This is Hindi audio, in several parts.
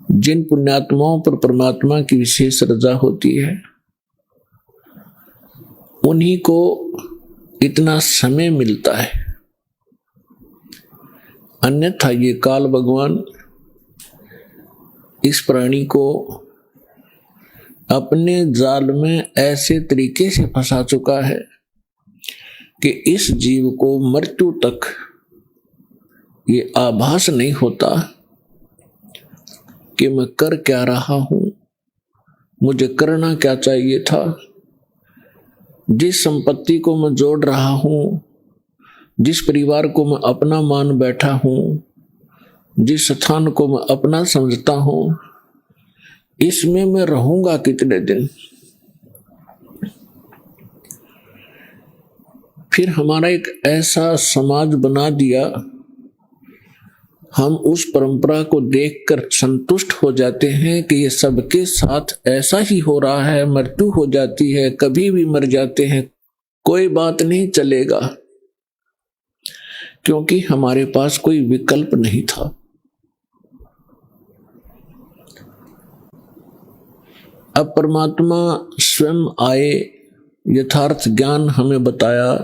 जिन पुण्यात्माओं पर परमात्मा की विशेष रजा होती है उन्हीं को इतना समय मिलता है, अन्यथा ये काल भगवान इस प्राणी को अपने जाल में ऐसे तरीके से फंसा चुका है कि इस जीव को मृत्यु तक ये आभास नहीं होता कि मैं कर क्या रहा हूं, मुझे करना क्या चाहिए था। जिस संपत्ति को मैं जोड़ रहा हूं, जिस परिवार को मैं अपना मान बैठा हूं, जिस स्थान को मैं अपना समझता हूं, इसमें मैं रहूंगा कितने दिन। फिर हमारा एक ऐसा समाज बना दिया, हम उस परंपरा को देखकर संतुष्ट हो जाते हैं कि ये सबके साथ ऐसा ही हो रहा है, मृत्यु हो जाती है, कभी भी मर जाते हैं, कोई बात नहीं, चलेगा, क्योंकि हमारे पास कोई विकल्प नहीं था। अब परमात्मा स्वयं आए, यथार्थ ज्ञान हमें बताया,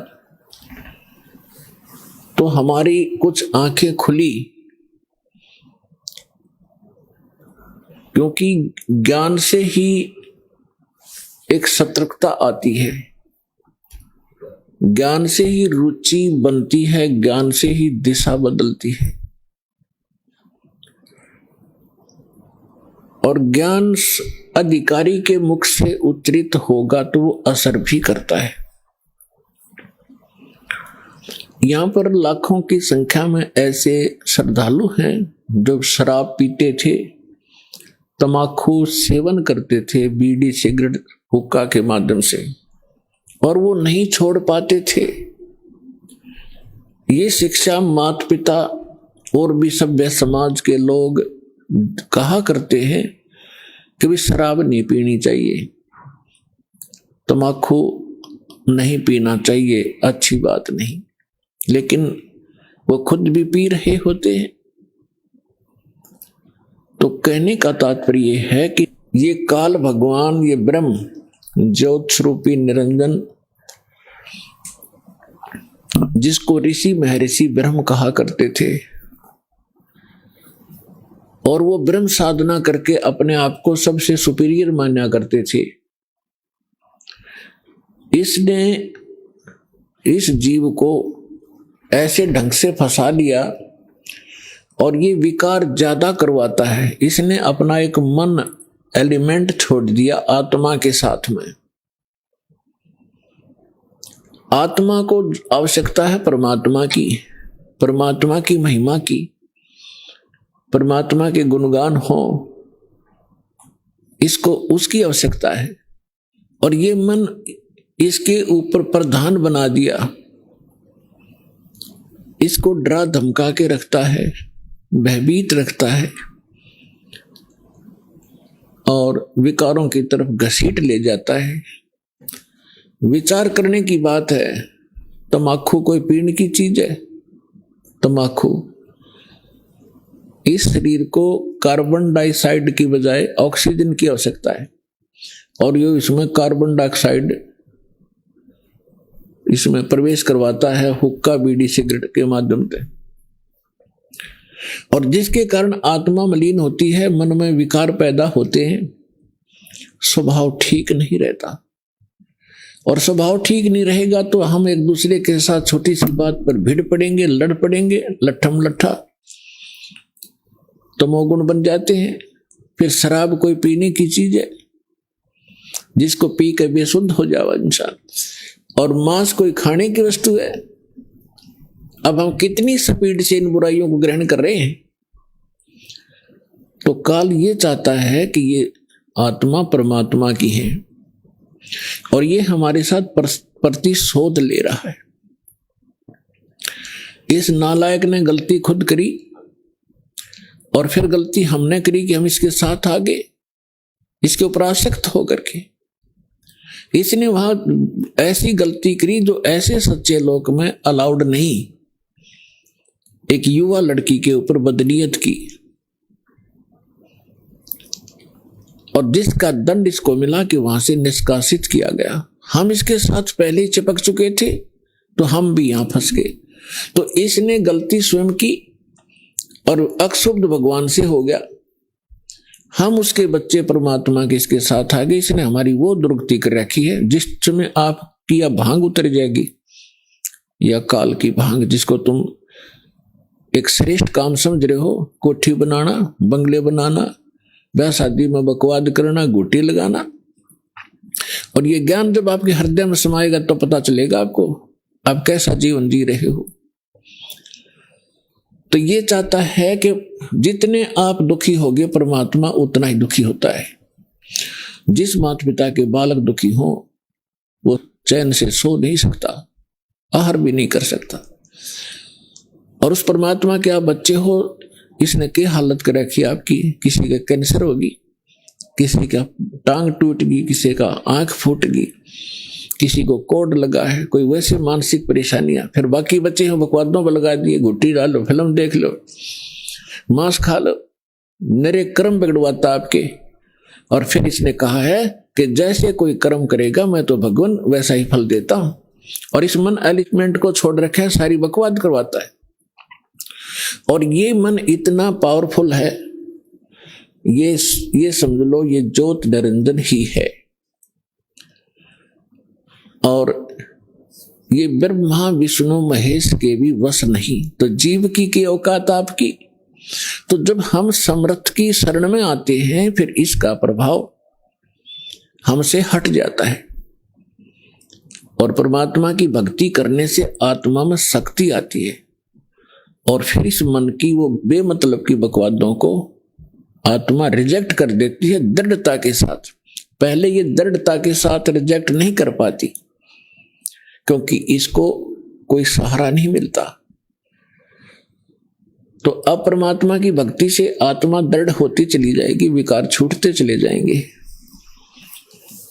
तो हमारी कुछ आंखें खुली, क्योंकि ज्ञान से ही एक सतर्कता आती है, ज्ञान से ही रुचि बनती है, ज्ञान से ही दिशा बदलती है। और ज्ञान अधिकारी के मुख से उच्चरित होगा तो वो असर भी करता है। यहां पर लाखों की संख्या में ऐसे श्रद्धालु हैं जो शराब पीते थे, तमाकू सेवन करते थे, बीड़ी सिगरेट हुक्का के माध्यम से, और वो नहीं छोड़ पाते थे। ये शिक्षा माता पिता और भी सभ्य समाज के लोग कहा करते हैं कि भी शराब नहीं पीनी चाहिए, तमाकू नहीं पीना चाहिए, अच्छी बात नहीं, लेकिन वो खुद भी पी रहे होते हैं। तो कहने का तात्पर्य है कि ये काल भगवान, ये ब्रह्म ज्योत स्वरूपी निरंजन, जिसको ऋषि महर्षि ब्रह्म कहा करते थे, और वो ब्रह्म साधना करके अपने आप को सबसे सुपीरियर माना करते थे, इसने इस जीव को ऐसे ढंग से फंसा लिया और ये विकार ज्यादा करवाता है। इसने अपना एक मन एलिमेंट छोड़ दिया आत्मा के साथ में। आत्मा को आवश्यकता है परमात्मा की, परमात्मा की महिमा की, परमात्मा के गुणगान हो, इसको उसकी आवश्यकता है। और ये मन इसके ऊपर प्रधान बना दिया, इसको डरा धमका के रखता है, भयभीत रखता है और विकारों की तरफ घसीट ले जाता है। विचार करने की बात है, तमाकू कोई पीने की चीज है? तमाकू इस शरीर को कार्बन डाइऑक्साइड की बजाय ऑक्सीजन की आवश्यकता है, और ये इसमें कार्बन डाइऑक्साइड इसमें प्रवेश करवाता है हुक्का बीड़ी सिगरेट के माध्यम से, और जिसके कारण आत्मा मलिन होती है, मन में विकार पैदा होते हैं, स्वभाव ठीक नहीं रहता। और स्वभाव ठीक नहीं रहेगा तो हम एक दूसरे के साथ छोटी सी बात पर भिड़ पड़ेंगे, लड़ पड़ेंगे, लट्ठम लट्ठा, तमोगुण बन जाते हैं। फिर शराब कोई पीने की चीज है जिसको पी के बेसुध हो जावा इंसान, और मांस कोई खाने की वस्तु है। अब हम कितनी स्पीड से इन बुराइयों को ग्रहण कर रहे हैं। तो काल ये चाहता है कि ये आत्मा परमात्मा की है और ये हमारे साथ प्रतिशोध ले रहा है। इस नालायक ने गलती खुद करी और फिर गलती हमने करी कि हम इसके साथ आ गए, इसके ऊपर आसक्त होकर के। इसने वहां ऐसी गलती करी जो ऐसे सच्चे लोक में अलाउड नहीं। एक युवा लड़की के ऊपर बदनीयत की, और जिसका दंड इसको मिला कि वहां से निष्कासित किया गया। हम इसके साथ पहले ही चिपक चुके थे तो हम भी यहां फंस गए। तो इसने गलती स्वयं की और अक्षुब्ध भगवान से हो गया। हम उसके बच्चे परमात्मा के इसके साथ आ गए। इसने हमारी वो दुर्गति कर रखी है जिसमें आपकी या भांग उतर जाएगी या काल की भांग, जिसको तुम एक श्रेष्ठ काम समझ रहे हो, कोठी बनाना, बंगले बनाना, ब्याह शादी में बकवाद करना, गोटी लगाना। और ये ज्ञान जब आपके हृदय में समाएगा तो पता चलेगा आपको आप कैसा जीवन जी रहे हो। तो ये चाहता है कि जितने आप दुखी होगे परमात्मा उतना ही दुखी होता है। जिस माता पिता के बालक दुखी हो वो चैन से सो नहीं सकता, आहार भी नहीं कर सकता। और उस परमात्मा के आप बच्चे हो, इसने क्या हालत कर रखी आपकी। किसी का कैंसर होगी, किसी का टांग टूट गई, किसी का आंख फूट गई, किसी को कोड लगा है, कोई वैसे मानसिक परेशानियां। फिर बाकी बच्चे हो बकवादों पर लगा दिए, गुट्टी डालो, फिल्म देख लो, मांस खा लो, मेरे कर्म बिगड़वाता आपके। और फिर इसने कहा है कि जैसे कोई कर्म करेगा मैं तो भगवान वैसा ही फल देता हूं। और इस मन एलिमेंट को छोड़ रखे है, सारी बकवाद करवाता है। और ये मन इतना पावरफुल है, ये समझ लो ये ज्योत निरंजन ही है। और ये ब्रह्मा विष्णु महेश के भी वश नहीं। तो जीव की औकात आपकी। तो जब हम समर्थ की शरण में आते हैं फिर इसका प्रभाव हमसे हट जाता है। और परमात्मा की भक्ति करने से आत्मा में शक्ति आती है। और फिर इस मन की वो बेमतलब की बकवादों को आत्मा रिजेक्ट कर देती है दृढ़ता के साथ। पहले ये दृढ़ता के साथ रिजेक्ट नहीं कर पाती क्योंकि इसको कोई सहारा नहीं मिलता। तो अब परमात्मा की भक्ति से आत्मा दृढ़ होती चली जाएगी, विकार छूटते चले जाएंगे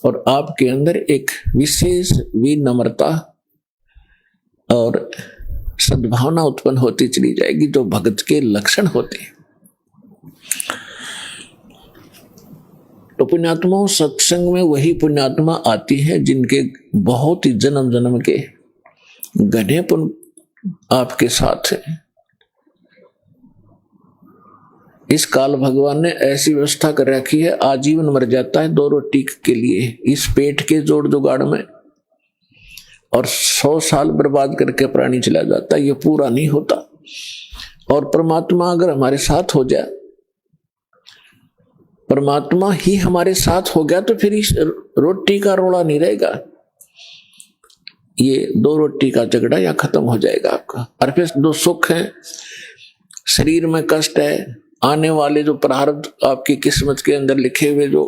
और आपके अंदर एक विशेष विनम्रता और सद्भावना उत्पन्न होती चली जाएगी जो भक्त के लक्षण होते हैं। तो पुण्यात्माओं, सत्संग में वही पुण्यात्मा आती है जिनके बहुत ही जन्म जन्म के घने पुण्य आपके साथ है। इस काल भगवान ने ऐसी व्यवस्था कर रखी है, आजीवन मर जाता है 2 रोटी के लिए इस पेट के जोड़ जुगाड़ में, और 100 साल बर्बाद करके प्राणी चला जाता है, ये पूरा नहीं होता। और परमात्मा अगर हमारे साथ हो जाए, परमात्मा ही हमारे साथ हो गया तो फिर इस रोटी का रोड़ा नहीं रहेगा, ये 2 रोटी का झगड़ा या खत्म हो जाएगा आपका। और फिर 2 सुख हैं, शरीर में कष्ट है, आने वाले जो प्रारब्ध आपकी किस्मत के अंदर लिखे हुए जो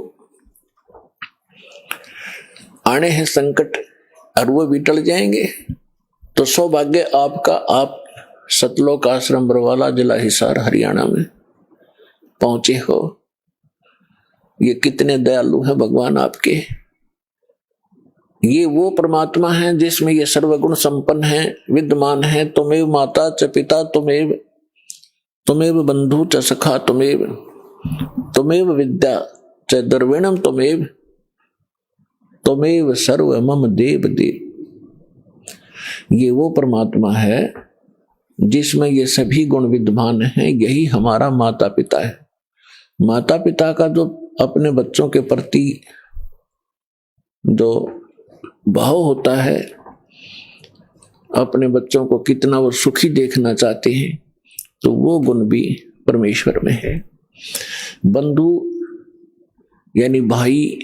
आने हैं संकट, और वो भी टल जाएंगे। तो सौभाग्य आपका, आप सतलोक आश्रम बरवाला जिला हिसार हरियाणा में पहुंचे हो। ये कितने दयालु हैं भगवान आपके। ये वो परमात्मा है जिसमें ये सर्वगुण संपन्न है, विद्यमान है। तुमेव माता च पिता तुमेव बंधु च सखा तुमेव विद्या च द्रविणम तुमेव सर्व मम देव देव। ये वो परमात्मा है जिसमें ये सभी गुण विद्यमान हैं। यही हमारा माता पिता है। माता पिता का जो अपने बच्चों के प्रति जो भाव होता है, अपने बच्चों को कितना वो सुखी देखना चाहते हैं, तो वो गुण भी परमेश्वर में है। बंधु यानी भाई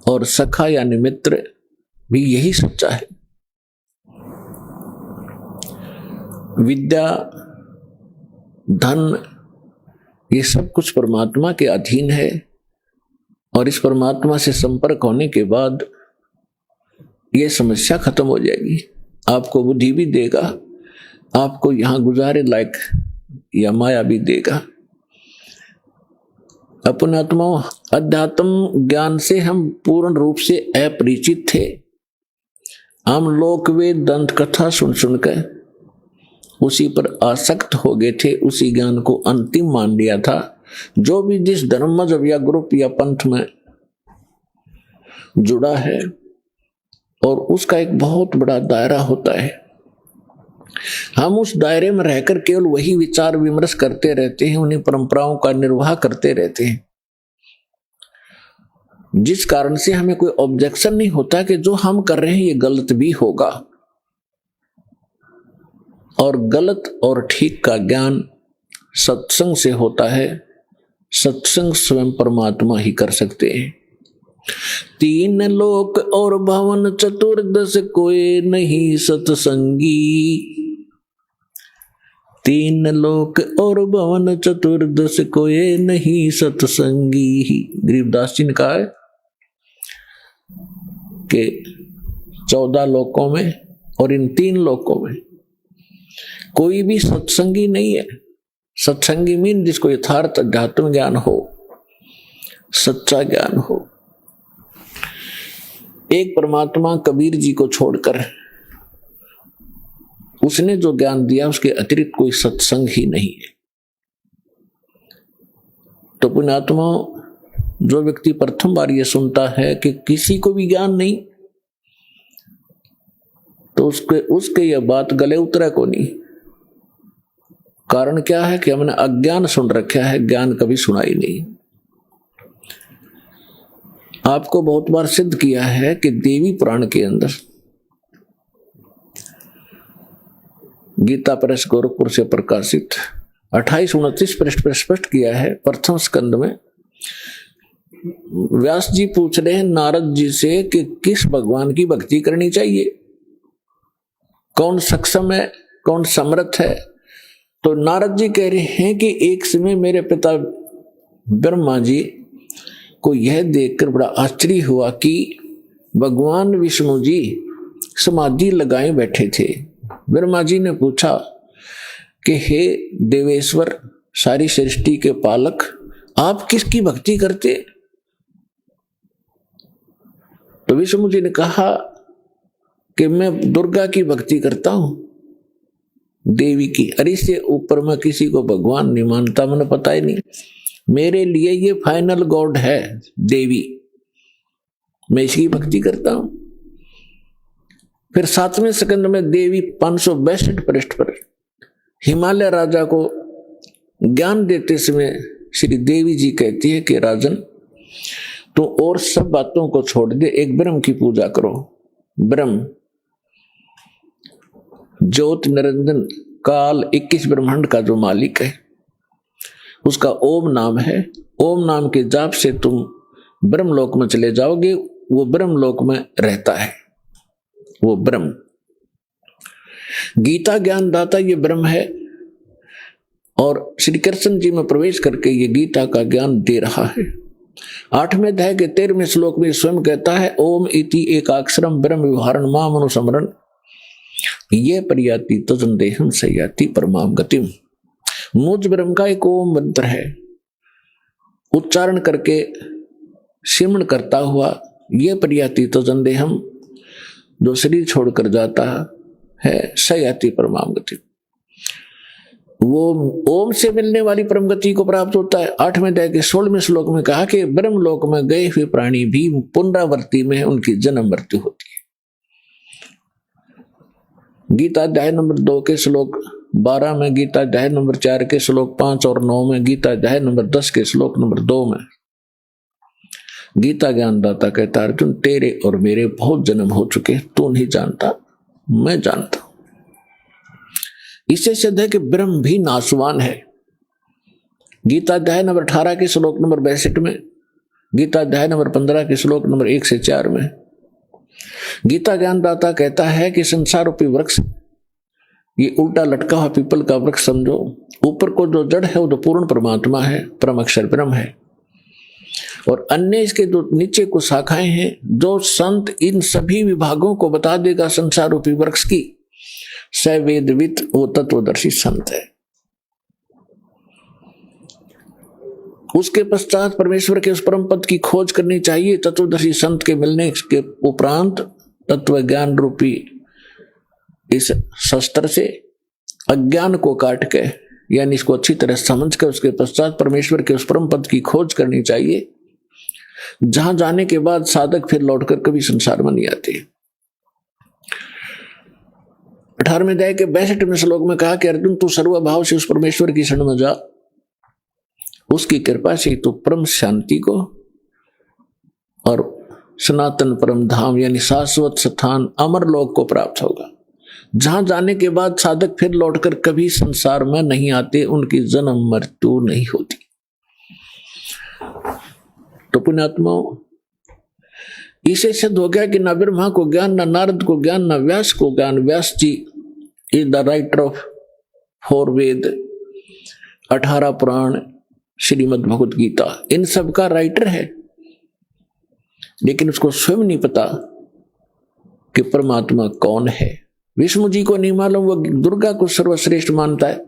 और सखा यानी मित्र भी यही सच्चा है। विद्या, धन, ये सब कुछ परमात्मा के अधीन है। और इस परमात्मा से संपर्क होने के बाद ये समस्या खत्म हो जाएगी। आपको बुद्धि भी देगा, आपको यहां गुजारे लायक या माया भी देगा। अपने आत्माओं, अध्यात्म ज्ञान से हम पूर्ण रूप से अपरिचित थे। हम लोक वेद दंत कथा सुन सुनकर उसी पर आसक्त हो गए थे, उसी ज्ञान को अंतिम मान लिया था। जो भी जिस धर्म मजहब या ग्रुप या पंथ में जुड़ा है, और उसका एक बहुत बड़ा दायरा होता है। हम उस दायरे में रहकर केवल वही विचार विमर्श करते रहते हैं, उन्हीं परंपराओं का निर्वाह करते रहते हैं, जिस कारण से हमें कोई ऑब्जेक्शन नहीं होता कि जो हम कर रहे हैं ये गलत भी होगा। और गलत और ठीक का ज्ञान सत्संग से होता है। सत्संग स्वयं परमात्मा ही कर सकते हैं। तीन लोक और भवन चतुर्दश कोई नहीं सत्संगी। तीन लोक और भवन चतुर्दश कोई नहीं सत्संगी। गरीबदास जी ने कहा है कि 14 लोकों में और इन 3 लोकों में कोई भी सत्संगी नहीं है। सत्संगी मीन जिसको यथार्थ अध्यात्म ज्ञान हो, सच्चा ज्ञान हो। एक परमात्मा कबीर जी को छोड़कर उसने जो ज्ञान दिया उसके अतिरिक्त कोई सत्संग ही नहीं है। तो पुण्यात्मा, जो व्यक्ति प्रथम बार ये सुनता है कि किसी को भी ज्ञान नहीं, तो उसके यह बात गले उतरे को नहीं। कारण क्या है कि हमने अज्ञान सुन रखा है, ज्ञान कभी सुना ही नहीं। आपको बहुत बार सिद्ध किया है कि देवी पुराण के अंदर गीता प्रेस गोरखपुर से प्रकाशित 28-29 पृष्ठ पर स्पष्ट किया है। प्रथम स्कंद में व्यास जी पूछ रहे हैं नारद जी से कि किस भगवान की भक्ति करनी चाहिए, कौन सक्षम है, कौन समर्थ है। तो नारद जी कह रहे हैं कि एक समय मेरे पिता ब्रह्मा जी को यह देखकर बड़ा आश्चर्य हुआ कि भगवान विष्णु जी समाधि लगाए बैठे थे। ब्रह्मा जी ने पूछा कि हे देवेश्वर, सारी सृष्टि के पालक, आप किसकी भक्ति करते? तो विष्णु जी ने कहा कि मैं दुर्गा की भक्ति करता हूं, देवी की। अरे इससे ऊपर मैं किसी को भगवान नहीं मानता, मैंने पता ही नहीं। मेरे लिए ये फाइनल गॉड है देवी, मैं इसकी भक्ति करता हूं। फिर 7वें स्कंद में देवी 562 पृष्ठ पर हिमालय राजा को ज्ञान देते समय श्री देवी जी कहती है कि राजन, तो और सब बातों को छोड़ दे, एक ब्रह्म की पूजा करो। ब्रह्म ज्योत निरंजन काल 21 ब्रह्मांड का जो मालिक है, उसका ओम नाम है। ओम नाम के जाप से तुम ब्रह्मलोक में चले जाओगे। वो ब्रह्मलोक में रहता है, वो ब्रह्म। गीता ज्ञान दाता ये ब्रह्म है, और श्री कृष्ण जी में प्रवेश करके ये गीता का ज्ञान दे रहा है। 8वें अध्याय के 13वें श्लोक में स्वयं कहता है ओम इति एकाक्षरम ब्रह्म विवहारण माम अनुसमरण ये परियाति तजन देहम सयाति परमाम गतिम। मुझ ब्रह्म का एक ओम मंत्र है, उच्चारण करके सिमरण करता हुआ ये परियाति तजन देहम, जो शरीर छोड़कर जाता है, सयाति परमाम गति, वो ओम से मिलने वाली परम गति को प्राप्त होता है। 8वें अध्याय के 16वें श्लोक में कहा कि ब्रह्म लोक में गए हुए प्राणी भी पुनरावृत्ति में उनकी जन्म मृत्यु होती है। गीता अध्याय नंबर 2 के श्लोक 12 में, गीता अध्याय नंबर 4 के श्लोक 5 और 9 में, गीता अध्याय नंबर 10 के श्लोक नंबर 2 में गीता ज्ञानदाता कहता है अर्जुन, तेरे और मेरे बहुत जन्म हो चुके, तू नहीं जानता, मैं जानता हूं। इससे सिद्ध है कि ब्रह्म भी नाशवान है। गीता अध्याय नंबर 18 के श्लोक नंबर 62 में, गीता अध्याय नंबर 15 के श्लोक नंबर 1 से 4 में गीता ज्ञानदाता कहता है कि संसार रूपी वृक्ष ये उल्टा लटका हुआ पीपल का वृक्ष समझो। ऊपर को जो जड़ है वो तो पूर्ण परमात्मा है, परम अक्षर ब्रह्म है, और अन्य इसके जो नीचे को शाखाएं हैं, जो संत इन सभी विभागों को बता देगा संसार रूपी वृक्ष की, स वेदविद, वो तत्वदर्शी संत है। उसके पश्चात परमेश्वर के उस परम पद की खोज करनी चाहिए। तत्वदर्शी संत के मिलने के उपरांत तत्व ज्ञान रूपी इस शस्त्र से अज्ञान को काट के यानी इसको अच्छी तरह समझकर उसके पश्चात परमेश्वर के उस परम पद की खोज करनी चाहिए, जहां जाने के बाद साधक फिर लौटकर कभी संसार में नहीं आते। 18वें अध्याय के 62वें श्लोक में कहा कि अर्जुन तू सर्वभाव से उस परमेश्वर की शरण में जा, उसकी कृपा से तू परम शांति को और सनातन परम धाम यानी शाश्वत स्थान अमर लोक को प्राप्त होगा, जहां जाने के बाद साधक फिर लौटकर कभी संसार में नहीं आते, उनकी जन्म मृत्यु नहीं होती। तो पुण्यात्माओं, इसे सिद्ध हो गया कि न ब्रह्मा को ज्ञान, न नारद को ज्ञान, न व्यास को ज्ञान। व्यास जी इज द राइटर ऑफ 4 वेद, 18 पुराण, श्रीमद् भगवत गीता, इन सब का राइटर है, लेकिन उसको स्वयं नहीं पता कि परमात्मा कौन है। विष्णु जी को नहीं मालूम, वो दुर्गा को सर्वश्रेष्ठ मानता है,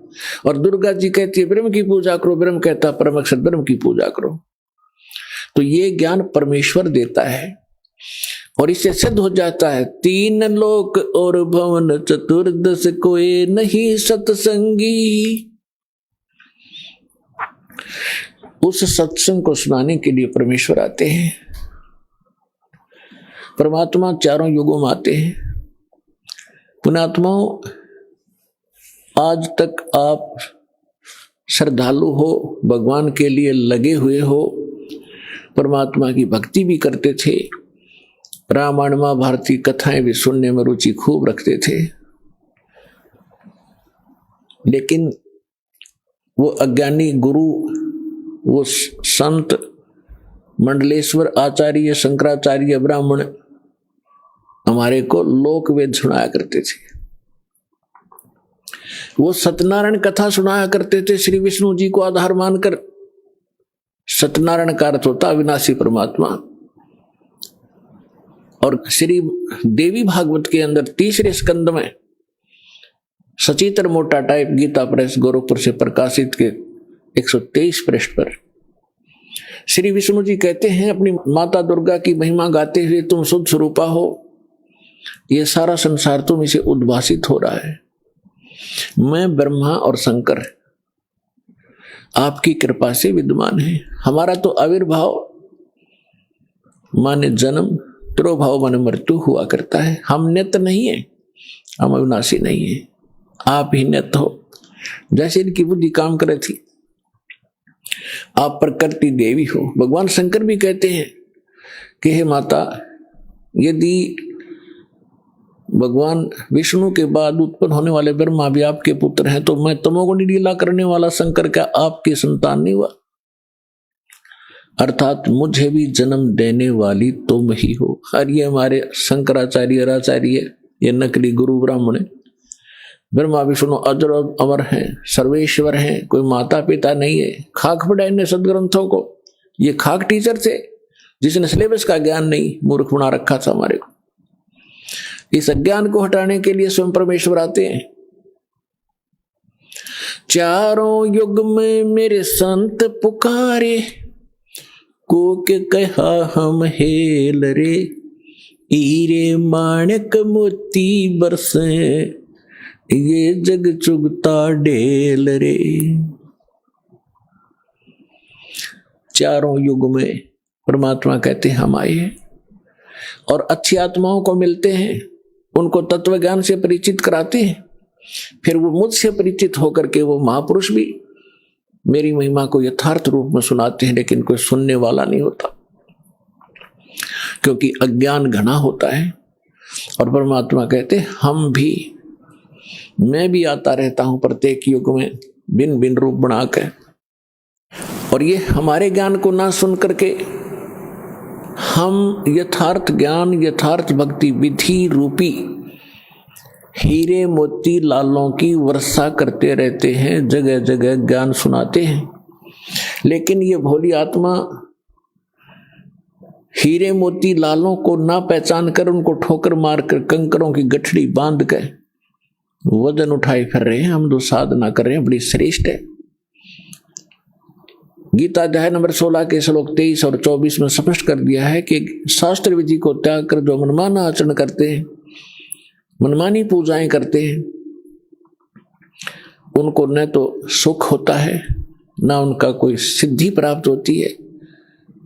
और दुर्गा जी कहती है ब्रह्म की पूजा करो, ब्रह्म कहता है परम अक्षर ब्रह्म की पूजा करो। तो ये ज्ञान परमेश्वर देता है, और इससे सिद्ध हो जाता है 3 लोक और भवन चतुर्दश कोई नहीं सत्संगी। उस सत्संग को सुनाने के लिए परमेश्वर आते हैं। परमात्मा 4 युगों में आते हैं। पुण्यात्माओं, आज तक आप श्रद्धालु हो, भगवान के लिए लगे हुए हो, परमात्मा की भक्ति भी करते थे, रामायण महाभारत की कथाएं भी सुनने में रुचि खूब रखते थे, लेकिन वो अज्ञानी गुरु, वो संत मंडलेश्वर आचार्य, शंकराचार्य, ब्राह्मण हमारे को लोक वेद सुनाया करते थे। वो सत्यनारायण कथा सुनाया करते थे, श्री विष्णु जी को आधार मानकर। सत्यनारायण का अर्थ होता अविनाशी परमात्मा। और श्री देवी भागवत के अंदर 3रे स्कंद में सचित्र मोटा टाइप गीता प्रेस गोरखपुर से प्रकाशित के 123 पृष्ठ पर श्री विष्णु जी कहते हैं, अपनी माता दुर्गा की महिमा गाते हुए, तुम शुद्ध स्वरूपा हो, यह सारा संसार तुम इसे उद्भासित हो रहा है। मैं ब्रह्मा और शंकर आपकी कृपा से विद्यमान है। हमारा तो आविर्भाव माने जन्म, तिरोभाव माने मृत्यु हुआ करता है। हम नित्य नहीं है, हम अविनाशी नहीं है, आप ही नित्य हो। जैसे इनकी बुद्धि काम करे थी, आप प्रकृति देवी हो। भगवान शंकर भी कहते हैं कि हे माता, यदि भगवान विष्णु के बाद उत्पन्न होने वाले ब्रह्मा भी आपके पुत्र हैं, तो मैं तमोगुणी लीला करने वाला शंकर क्या आपकी संतान नहीं हुआ? अर्थात मुझे भी जन्म देने वाली तुम ही हो। और ये हमारे शंकराचार्य आचार्य, ये नकली गुरु ब्राह्मण, ब्रह्मा विष्णु अजर अमर हैं, सर्वेश्वर हैं, कोई माता पिता नहीं है। खाक पड़ा इन्हें सदग्रंथों को। ये खाक टीचर थे जिसने सिलेबस का ज्ञान नहीं, मूर्ख बना रखा था हमारे को। इस अज्ञान को हटाने के लिए स्वयं परमेश्वर आते हैं। चारों युग में मेरे संत पुकारे, को के कहा हम हेल रे, हीरे माणक मोती बरसे, ये जग चुगता ढेल रे। चारों युग में परमात्मा कहते हैं हम आए हैं, और अच्छी आत्माओं को मिलते हैं, उनको तत्व ज्ञान से परिचित कराते हैं। फिर वो मुझसे परिचित होकर के वो महापुरुष भी मेरी महिमा को यथार्थ रूप में सुनाते हैं, लेकिन कोई सुनने वाला नहीं होता, क्योंकि अज्ञान घना होता है। और परमात्मा कहते हम भी, मैं भी आता रहता हूं प्रत्येक युग में भिन्न भिन्न रूप बनाकर, और ये हमारे ज्ञान को ना सुन करके हम यथार्थ ज्ञान, यथार्थ भक्ति विधि रूपी हीरे मोती लालों की वर्षा करते रहते हैं, जगह जगह ज्ञान सुनाते हैं। लेकिन ये भोली आत्मा हीरे मोती लालों को ना पहचान कर, उनको ठोकर मारकर कंकरों की गठड़ी बांध कर वजन उठाए फिर रहे हैं। हम जो साधना कर रहे हैं बड़ी श्रेष्ठ है। गीता अध्याय नंबर 16 के श्लोक 23 और 24 में स्पष्ट कर दिया है कि शास्त्र विधि को त्याग कर जो मनमाना आचरण करते हैं, मनमानी पूजाएं करते हैं, उनको न तो सुख होता है, न उनका कोई सिद्धि प्राप्त होती है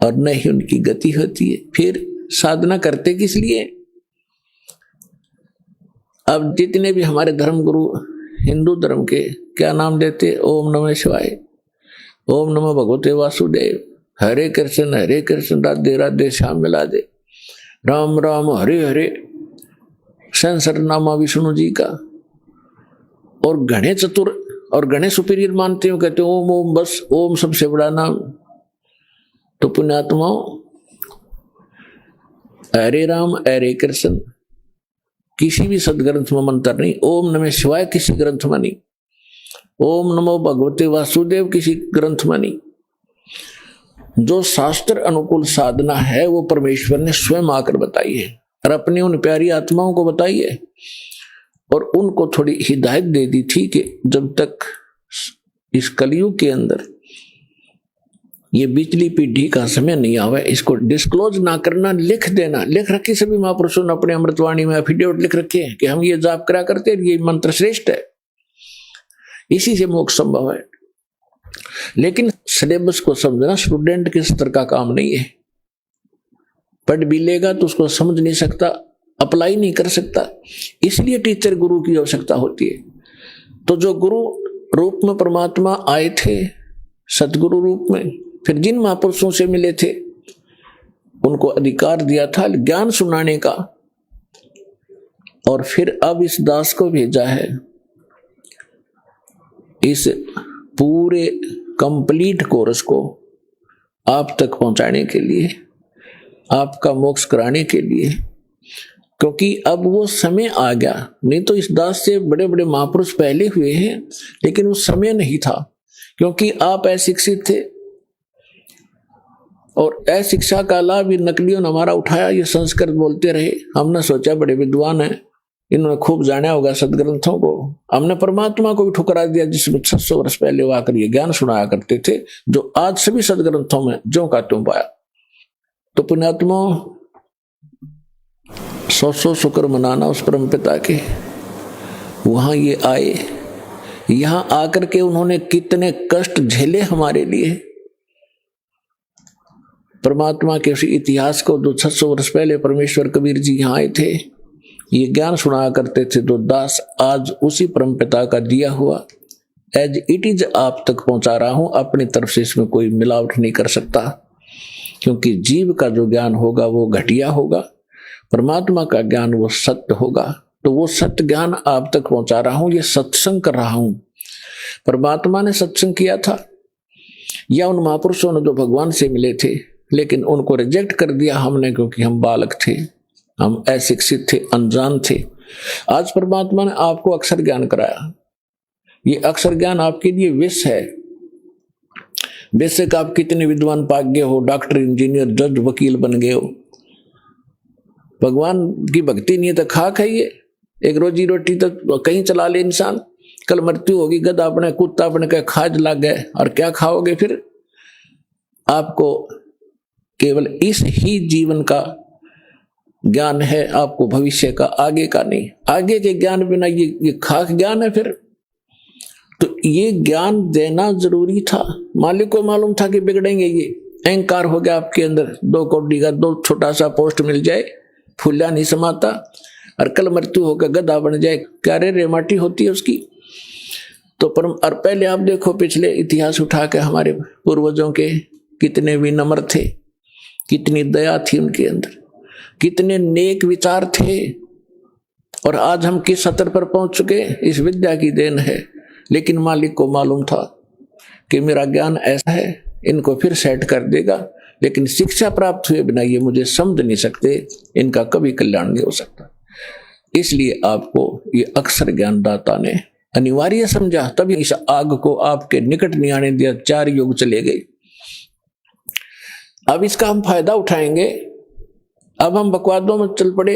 और न ही उनकी गति होती है। फिर साधना करते किस लिए? अब जितने भी हमारे धर्म गुरु हिंदू धर्म के क्या नाम देते, ओम नमः शिवाय, ओम नमः भगवते वासुदेव, हरे कृष्ण राधे राधे श्याम राधे, राम राम हरे हरे, सहस्रनामा विष्णु जी का, और गणे चतुर और गणे सुपीरियर मानते हो, कहते ओम ओम, बस ओम सबसे बड़ा नाम। तो पुण्यात्माओं, हरे राम हरे कृष्ण किसी भी सदग्रंथ में मंत्र नहीं, ओम नमः शिवाय किसी ग्रंथ में नहीं, ओम नमो भगवते वासुदेव किसी ग्रंथ में नहीं। जो शास्त्र अनुकूल साधना है वो परमेश्वर ने स्वयं आकर बताई है और अपनी उन प्यारी आत्माओं को बताई है, और उनको थोड़ी हिदायत दे दी थी कि जब तक इस कलयुग के अंदर ये बिजली पीढ़ी का समय नहीं आवे, इसको डिस्क्लोज ना करना, लिख देना। लिख रखी सभी महापुरुषों ने अपने अमृतवाणी में एफिडेविट लिख रखे हैं कि हम ये जाप करा करते, ये मंत्र श्रेष्ठ है, इसी से मोक्ष संभव है। लेकिन सिलेबस को समझना स्टूडेंट के स्तर का काम नहीं है। पढ़ भी लेगा तो उसको समझ नहीं सकता, अप्लाई नहीं कर सकता, इसलिए टीचर गुरु की आवश्यकता होती है। तो जो गुरु रूप में परमात्मा आए थे, सतगुरु रूप में, फिर जिन महापुरुषों से मिले थे उनको अधिकार दिया था ज्ञान सुनाने का, और फिर अब इस दास को भेजा है इस पूरे कंप्लीट कोर्स को आप तक पहुंचाने के लिए, आपका मोक्ष कराने के लिए, क्योंकि अब वो समय आ गया। नहीं तो इस दास से बड़े बड़े महापुरुष पहले हुए हैं, लेकिन उस समय नहीं था, क्योंकि आप अशिक्षित थे, और अशिक्षा का लाभ नकलियों ने हमारा उठाया। ये संस्कृत बोलते रहे, हमने सोचा बड़े विद्वान हैं, इन्होंने खूब जाना होगा सदग्रंथों को। हमने परमात्मा को भी ठुकरा दिया जिसमें 600 वर्ष पहले वो आकर ये ज्ञान सुनाया करते थे, जो आज सभी सदग्रंथों में ज्यों का त्यों पाया। तो पुण्यात्मा, 100 शुक्र मनाना उस परम पिता के। वहां ये आए, यहां आकर के उन्होंने कितने कष्ट झेले हमारे लिए। परमात्मा के उस इतिहास को, जो 600 वर्ष पहले परमेश्वर कबीर जी यहाँ आए थे, ये ज्ञान सुनाया करते थे, तो दास आज उसी परम पिता का दिया हुआ एज इट इज आप तक पहुंचा रहा हूं। अपनी तरफ से इसमें कोई मिलावट नहीं कर सकता, क्योंकि जीव का जो ज्ञान होगा वो घटिया होगा, परमात्मा का ज्ञान वो सत्य होगा। तो वो सत्य ज्ञान आप तक पहुंचा रहा हूं, ये सत्संग कर रहा हूं। परमात्मा ने सत्संग किया था, या उन महापुरुषों ने जो भगवान से मिले थे, लेकिन उनको रिजेक्ट कर दिया हमने, क्योंकि हम बालक थे, हम अशिक्षित थे, अनजान थे। आज परमात्मा ने आपको अक्षर ज्ञान कराया। ये अक्षर ज्ञान आपके लिए विष है। बेशक आप कितने विद्वान पाक गए हो, डॉक्टर, इंजीनियर, जज, वकील बन गए हो, भगवान की भक्ति नहीं है तो खा खाइए, एक रोजी रोटी तो कहीं चला ले इंसान। कल मृत्यु होगी, गधा अपने, कुत्ता अपने का खाज लग गए, और क्या खाओगे फिर? आपको केवल इस ही जीवन का ज्ञान है, आपको भविष्य का, आगे का नहीं। आगे के ज्ञान बिना ये खाक ज्ञान है फिर। तो ये ज्ञान देना जरूरी था। मालिक को मालूम था कि बिगड़ेंगे, ये अहंकार हो गया आपके अंदर, 2 कौड़ी का 2 छोटा सा पोस्ट मिल जाए, फूला नहीं समाता, और कल मृत्यु होकर गधा बन जाए, क्या रे माटी होती है उसकी। तो परम, और पहले आप देखो पिछले इतिहास उठा के, हमारे पूर्वजों के कितने विनम्र थे, कितनी दया थी उनके अंदर, कितने नेक विचार थे, और आज हम किस स्तर पर पहुंच चुके, इस विद्या की देन है। लेकिन मालिक को मालूम था कि मेरा ज्ञान ऐसा है, इनको फिर सेट कर देगा, लेकिन शिक्षा प्राप्त हुए बिना ये मुझे समझ नहीं सकते, इनका कभी कल्याण नहीं हो सकता। इसलिए आपको ये अक्षर ज्ञानदाता ने अनिवार्य समझा, तभी इस आग को आपके निकट नहीं आने दिया। 4 युग चले गए, अब इसका हम फायदा उठाएंगे। अब हम बकवादों में चल पड़े,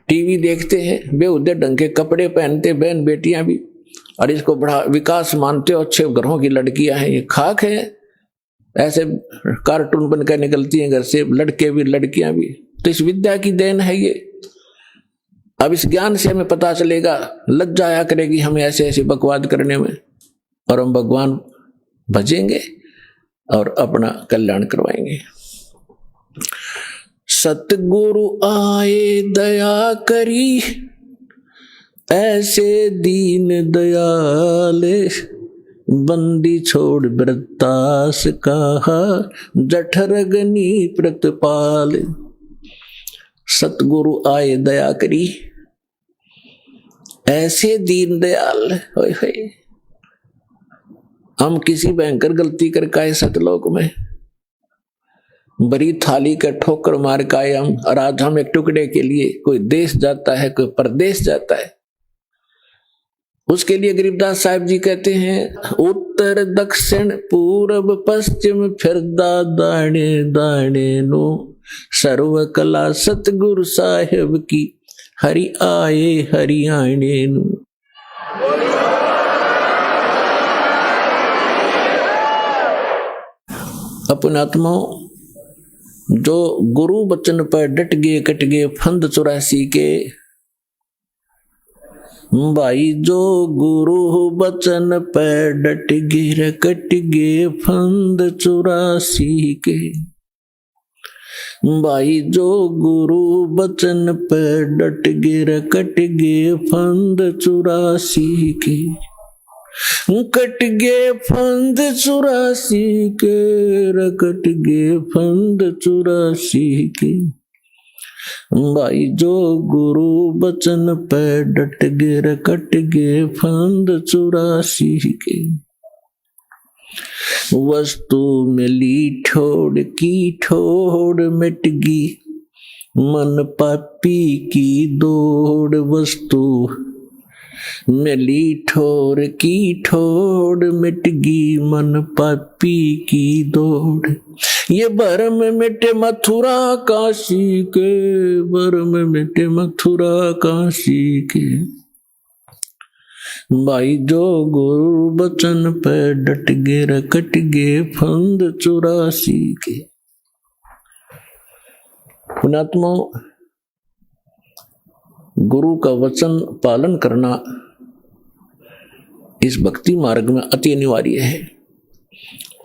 टीवी देखते हैं, बेहुदे ढंग के कपड़े पहनते बहन बेटियां भी, और इसको बड़ा विकास मानते हो, अच्छे घरों की लड़कियां हैं, ये खाक है। ऐसे कार्टून बनकर निकलती हैं घर से, लड़के भी लड़कियां भी। तो इस विद्या की देन है ये। अब इस ज्ञान से हमें पता चलेगा, लज्जा आया करेगी हमें ऐसे ऐसे बकवाद करने में। और हम भगवान भजेंगे और अपना कल्याण करवाएंगे। सतगुरु आए दया करी, ऐसे दीन दयाले, बंदी छोड़ वृत्तास कहा, जठरगनी प्रतिपाल। सतगुरु आए दया करी, ऐसे दीन दयाल। होय होय, हम किसी भयंकर गलती करके आए सतलोक में, बड़ी थाली का ठोकर मार के आए हम, और आज हम एक टुकड़े के लिए कोई देश जाता है, कोई परदेश जाता है। उसके लिए गरीबदास साहिब जी कहते हैं, उत्तर दक्षिण पूर्व पश्चिम फिरदा दाने दाने नो, सर्व कला सतगुरु साहिब की, हरि आए हरियाणे नो। अपन आत्माओं, जो गुरु बचन पर डट गए कट गए फंद 84 के, भाई जो गुरु बचन पर डट गए कट गए फंद 84 के, भाई जो गुरु बचन पर डट गए कट गए फंद 84 के, कट गे फंद 84 के, रकट गे फंद 84 के, भाई जो गुरु बचन पे डट गे रकट गे फंद 84 के। वस्तु मिली ठोड़ की ठोड़ मिट गी, मन पापी की दौड़, वस्तु मिली ठोर की ठोड़ मिट गी, मन पापी की दौड़। ये भरम मिटे मथुरा काशी के, भरम मिटे मथुरा काशी के, भाई जो गुरु बचन पे डट गे रकट गे फंद 84 के। पुणात्मा, गुरु का वचन पालन करना इस भक्ति मार्ग में अति अनिवार्य है,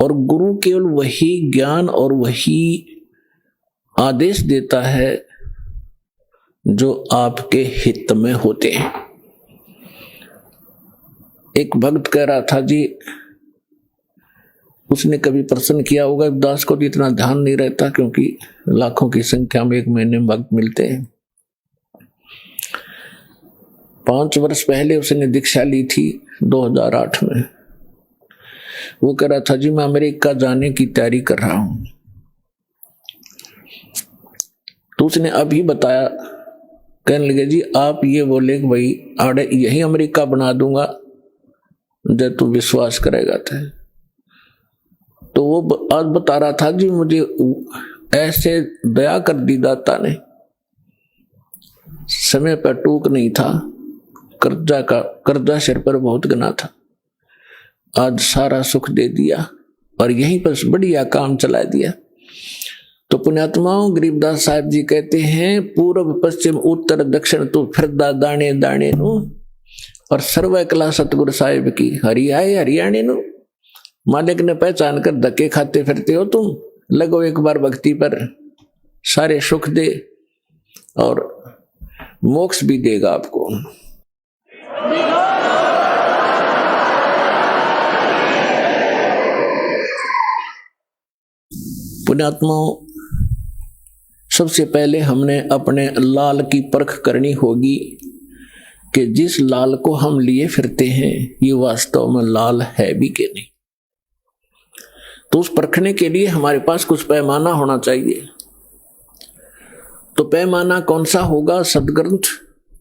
और गुरु केवल वही ज्ञान और वही आदेश देता है जो आपके हित में होते हैं। एक भक्त कह रहा था जी, उसने कभी प्रश्न किया होगा, दास को तो इतना ध्यान नहीं रहता क्योंकि लाखों की संख्या में एक महीने में भक्त मिलते हैं। 5 वर्ष पहले उसने दीक्षा ली थी 2008 में। वो कह रहा था जी मैं अमेरिका जाने की तैयारी कर रहा हूं। तो उसने अभी बताया, कहने लगे जी आप ये बोले कि भाई आड़े यही अमेरिका बना दूंगा जब तू विश्वास करेगा तो वो आज बता रहा था जी मुझे ऐसे दया कर दी दाता ने, समय पर टूक नहीं था, कर्जा सिर पर बहुत गना था, आज सारा सुख दे दिया और यहीं पर बढ़िया काम चला दिया। तो पुण्यात्माओं, गरीबदास साहिब जी कहते हैं, पूर्व पश्चिम उत्तर दक्षिण तो फिरदा दाने दाने नु, और सर्व कला सतगुरु साहिब की, हरि आए हरियाणे नु। मालिक ने पहचान कर धक्के खाते फिरते हो तुम, लगो एक बार भक्ति पर, सारे सुख दे और मोक्ष भी देगा आपको। पुण्यात्माओं, सबसे पहले हमने अपने लाल की परख करनी होगी कि जिस लाल को हम लिए फिरते हैं ये वास्तव में लाल है भी कि नहीं। तो उस परखने के लिए हमारे पास कुछ पैमाना होना चाहिए। तो पैमाना कौन सा होगा? सदग्रंथ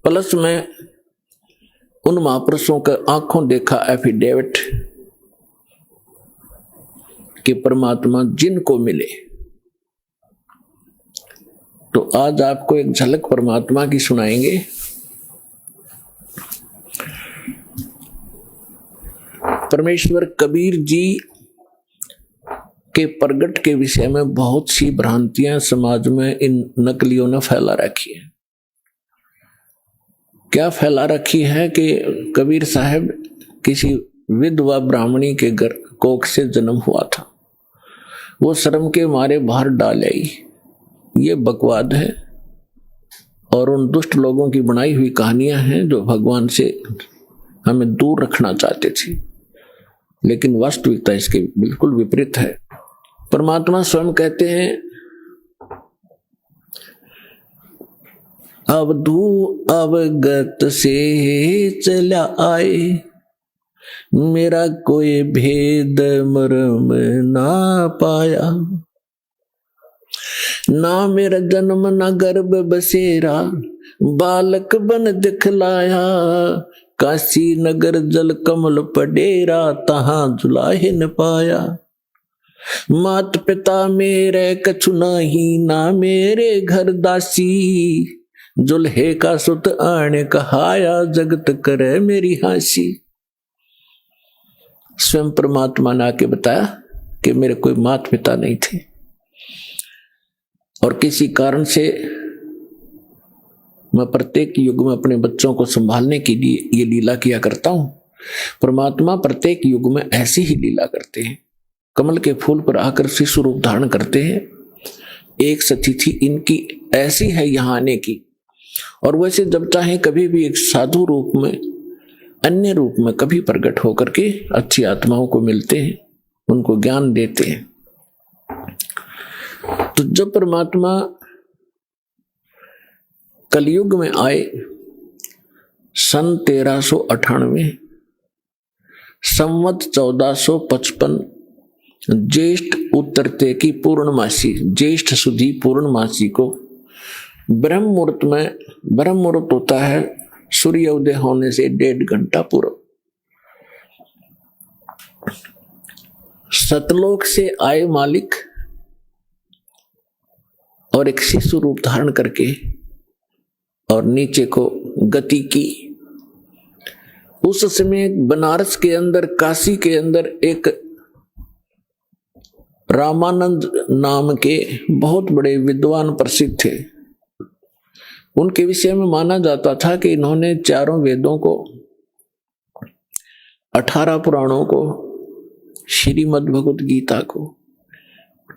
प्लस में उन महापुरुषों का आंखों देखा एफिडेविट कि परमात्मा जिनको मिले। तो आज आपको एक झलक परमात्मा की सुनाएंगे। परमेश्वर कबीर जी के प्रगट के विषय में बहुत सी भ्रांतियां समाज में इन नकलियों ने फैला रखी है। क्या फैला रखी है कि कबीर साहब किसी विधवा ब्राह्मणी के घर कोख से जन्म हुआ था, वो शर्म के मारे बाहर डाल आई। ये बकवाद है और उन दुष्ट लोगों की बनाई हुई कहानियां हैं जो भगवान से हमें दूर रखना चाहते थे, लेकिन वास्तविकता इसके बिल्कुल विपरीत है। परमात्मा स्वयं कहते हैं, अवधू अवगत से चला आए, मेरा कोई भेद मर्म ना पाया। ना मेरा जन्म ना गर्भ बसेरा, बालक बन दिखलाया। काशी नगर जल कमल पडेरा, तहां जुलाहे न पाया। मात पिता मेरे कछु नाही, ना मेरे घर दासी। जुल्हे का सुत आने कहाया, जगत करे मेरी हासी। स्वयं परमात्मा ने आके बताया कि मेरे कोई माता पिता नहीं थे और किसी कारण से मैं प्रत्येक युग में अपने बच्चों को संभालने के लिए ये लीला किया करता हूं। परमात्मा प्रत्येक युग में ऐसी ही लीला करते हैं, कमल के फूल पर आकर शिशु रूप धारण करते हैं। एक सतिथि इनकी ऐसी है यहाँ आने की, और वैसे जब चाहे कभी भी एक साधु रूप में, अन्य रूप में कभी प्रकट होकर के अच्छी आत्माओं को मिलते हैं, उनको ज्ञान देते हैं। तो जब परमात्मा कलयुग में आए सन 1398, संवत 1455 ज्येष्ठ उत्तरते की पूर्णमासी, ज्येष्ठ सुधी पूर्णमासी को ब्रह्म मुहूर्त में, ब्रह्म मुहूर्त होता है सूर्य उदय होने से 1.5 घंटा पूर्व, सतलोक से आए मालिक और एक शिशु रूप धारण करके और नीचे को गति की। उस समय बनारस के अंदर, काशी के अंदर एक रामानंद नाम के बहुत बड़े विद्वान प्रसिद्ध थे। उनके विषय में माना जाता था कि इन्होंने चारों वेदों को, 18 पुराणों को, श्रीमद् भगवत गीता को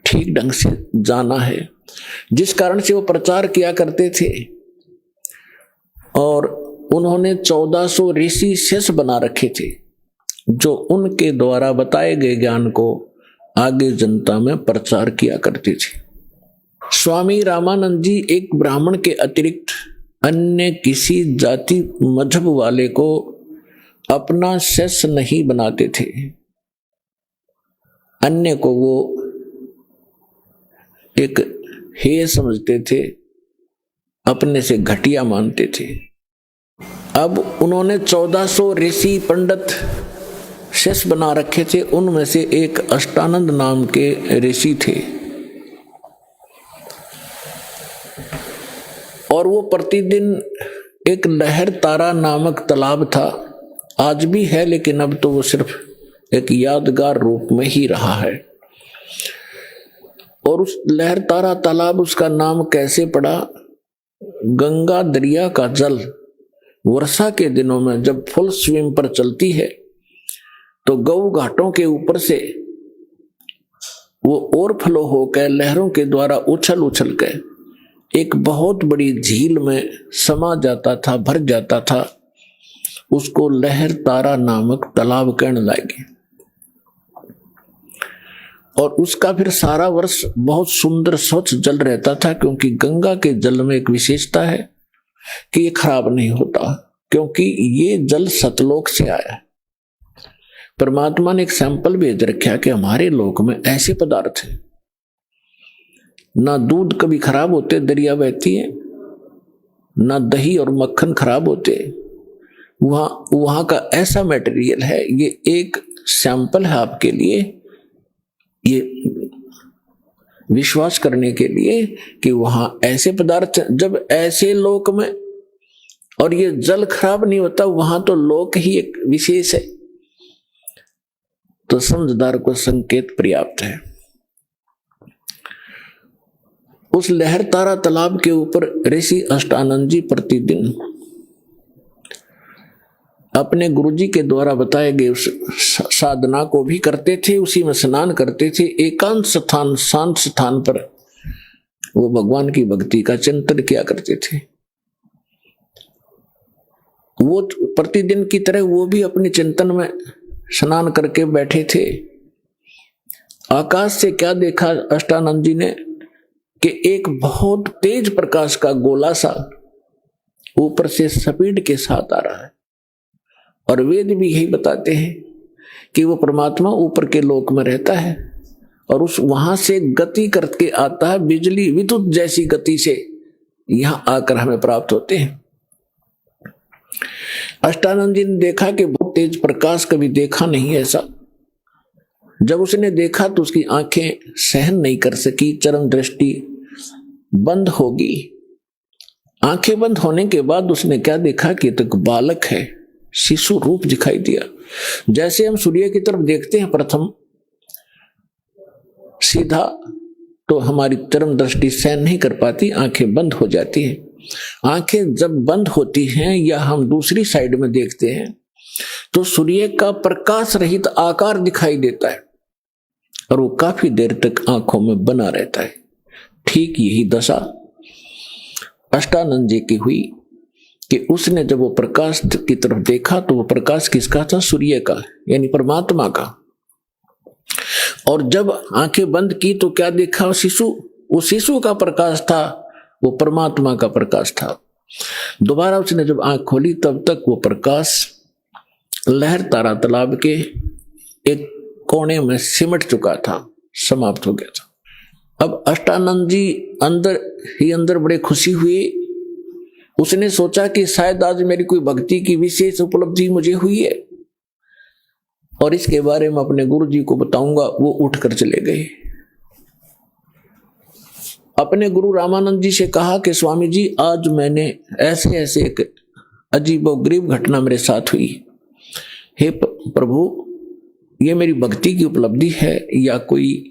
ठीक ढंग से जाना है, जिस कारण से वो प्रचार किया करते थे। और उन्होंने 1400 ऋषि शेष बना रखे थे, जो उनके द्वारा बताए गए ज्ञान को आगे जनता में प्रचार किया करते थे। स्वामी रामानंद जी एक ब्राह्मण के अतिरिक्त अन्य किसी जाति मजहब वाले को अपना शिष्य नहीं बनाते थे। अन्य को वो एक हेय समझते थे, अपने से घटिया मानते थे। अब उन्होंने 1400 ऋषि पंडित शिष्य बना रखे थे। उनमें से एक अष्टानंद नाम के ऋषि थे, और वो प्रतिदिन एक लहर तारा नामक तालाब था, आज भी है, लेकिन अब तो वो सिर्फ एक यादगार रूप में ही रहा है। और उस लहर तारा तालाब, उसका नाम कैसे पड़ा? गंगा दरिया का जल वर्षा के दिनों में जब फुल स्विंग पर चलती है तो गौ घाटों के ऊपर से वो ओवरफ्लो होकर लहरों के द्वारा उछल उछल कर एक बहुत बड़ी झील में समा जाता था, भर जाता था। उसको लहर तारा नामक तालाब कहने लगे। और उसका फिर सारा वर्ष बहुत सुंदर स्वच्छ जल रहता था, क्योंकि गंगा के जल में एक विशेषता है कि ये खराब नहीं होता, क्योंकि ये जल सतलोक से आया। परमात्मा ने एक सैंपल भेज रखा कि हमारे लोक में ऐसे पदार्थ है, ना दूध कभी खराब होते, दरिया बहती है, ना दही और मक्खन खराब होते। वहां का ऐसा मटेरियल है। ये एक सैंपल है आपके लिए, ये विश्वास करने के लिए कि वहां ऐसे पदार्थ, जब ऐसे लोक में और ये जल खराब नहीं होता, वहां तो लोक ही एक विशेष है। तो समझदार को संकेत पर्याप्त है। उस लहर तारा तालाब के ऊपर ऋषि अष्टानंद जी प्रतिदिन अपने गुरुजी के द्वारा बताए गए उस साधना को भी करते थे, उसी में स्नान करते थे। एकांत स्थान, शांत स्थान पर वो भगवान की भक्ति का चिंतन किया करते थे। वो प्रतिदिन की तरह वो भी अपने चिंतन में स्नान करके बैठे थे। आकाश से क्या देखा अष्टानंद जी ने कि एक बहुत तेज प्रकाश का गोला सा ऊपर से स्पीड के साथ आ रहा है। और वेद भी यही बताते हैं कि वो परमात्मा ऊपर के लोक में रहता है और उस वहां से गति करके आता है, बिजली विद्युत जैसी गति से यहां आकर हमें प्राप्त होते हैं। अष्टानंद जी ने देखा कि बहुत तेज प्रकाश कभी देखा नहीं ऐसा। जब उसने देखा तो उसकी आंखें सहन नहीं कर सकी, चरम दृष्टि बंद होगी। आंखें बंद होने के बाद उसने क्या देखा कि तो एक बालक है, शिशु रूप दिखाई दिया। जैसे हम सूर्य की तरफ देखते हैं प्रथम सीधा, तो हमारी चरम दृष्टि सहन नहीं कर पाती, आंखें बंद हो जाती हैं। आंखें जब बंद होती हैं या हम दूसरी साइड में देखते हैं तो सूर्य का प्रकाश रहित आकार दिखाई देता है और वो काफी देर तक आंखों में बना रहता है। ठीक यही दशा अष्टानंद जी की हुई कि उसने जब वो प्रकाश की तरफ देखा तो वो प्रकाश किसका था? सूर्य का, यानी परमात्मा का। और जब आंखें बंद की तो क्या देखा? शिशु, वो शिशु का प्रकाश था, वो परमात्मा का प्रकाश था। दोबारा उसने जब आंख खोली तब तक वो प्रकाश लहर तारा तालाब के एक कोने में सिमट चुका था, समाप्त हो गया था। अब अष्टानंद जी अंदर ही अंदर बड़े खुशी हुए। उसने सोचा कि शायद आज मेरी कोई भक्ति की विशेष उपलब्धि मुझे हुई है और इसके बारे में अपने गुरु जी को बताऊंगा। वो उठकर चले गए। अपने गुरु रामानंद जी से कहा कि स्वामी जी, आज मैंने ऐसे ऐसे एक अजीबोगरीब घटना मेरे साथ हुई। हे प्रभु, ये मेरी भक्ति की उपलब्धि है या कोई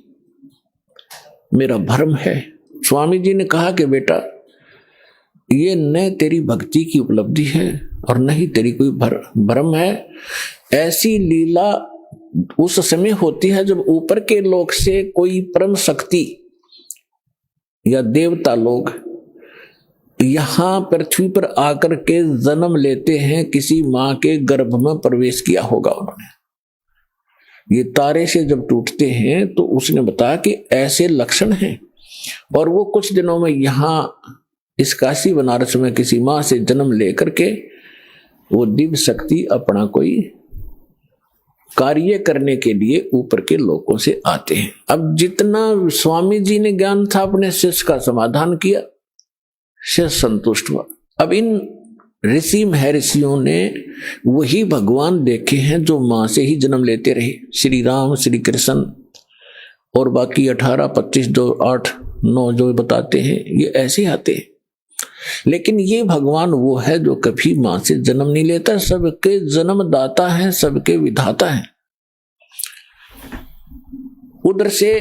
मेरा भ्रम है? स्वामी जी ने कहा कि बेटा, ये न तेरी भक्ति की उपलब्धि है और न ही तेरी कोई भ्रम है। ऐसी लीला उस समय होती है जब ऊपर के लोक से कोई परम शक्ति या देवता लोग यहां पृथ्वी पर आकर के जन्म लेते हैं। किसी मां के गर्भ में प्रवेश किया होगा उन्होंने। ये तारे से जब टूटते हैं तो उसने बताया कि ऐसे लक्षण हैं। और वो कुछ दिनों में यहां इस काशी बनारस में किसी मां से जन्म लेकर के वो दिव्य शक्ति अपना कोई कार्य करने के लिए ऊपर के लोगों से आते हैं। अब जितना स्वामी जी ने ज्ञान था अपने शिष्य का समाधान किया, शिष्य संतुष्ट हुआ। अब इन ऋषि महर्षियों ने वही भगवान देखे हैं जो मां से ही जन्म लेते रहे। श्री राम, श्री कृष्ण और बाकी 18, 25, जो 8, 9 जो बताते हैं, ये ऐसे आते हैं। लेकिन ये भगवान वो है जो कभी मां से जन्म नहीं लेता, सबके जन्मदाता है, सबके विधाता है। उधर से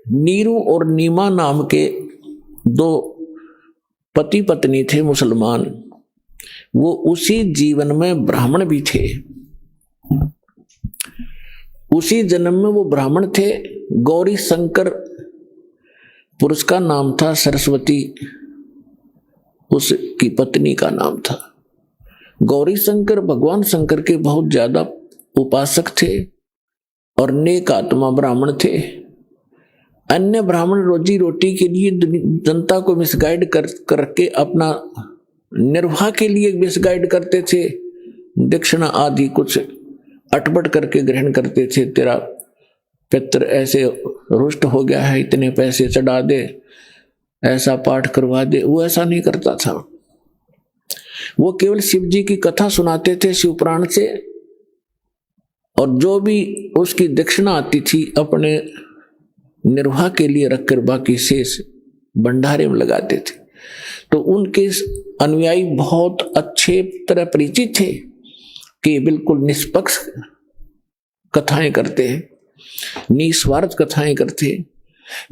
नीरू और नीमा नाम के 2 पति पत्नी थे मुसलमान। वो उसी जीवन में ब्राह्मण भी थे, उसी जन्म में वो ब्राह्मण थे। गौरी शंकर पुरुष का नाम था, सरस्वती उसकी पत्नी का नाम था। गौरी शंकर भगवान शंकर के बहुत ज्यादा उपासक थे और नेक आत्मा ब्राह्मण थे। अन्य ब्राह्मण रोजी रोटी के लिए जनता को मिसगाइड करके अपना निर्वाह के लिए मिसगाइड करते थे। दक्षिणा आदि कुछ अटपट करके ग्रहण करते थे। तेरा पितर ऐसे रुष्ट हो गया है, इतने पैसे चढ़ा दे, ऐसा पाठ करवा दे। वो ऐसा नहीं करता था। वो केवल शिव जी की कथा सुनाते थे शिव पुराण से, और जो भी उसकी दक्षिणा आती थी अपने निर्वाह के लिए रखकर बाकी शेष भंडारे में लगाते थे। तो उनके अनुयायी बहुत अच्छे तरह परिचित थे कि बिल्कुल निष्पक्ष कथाएं करते हैं, निस्वार्थ कथाएं करते हैं,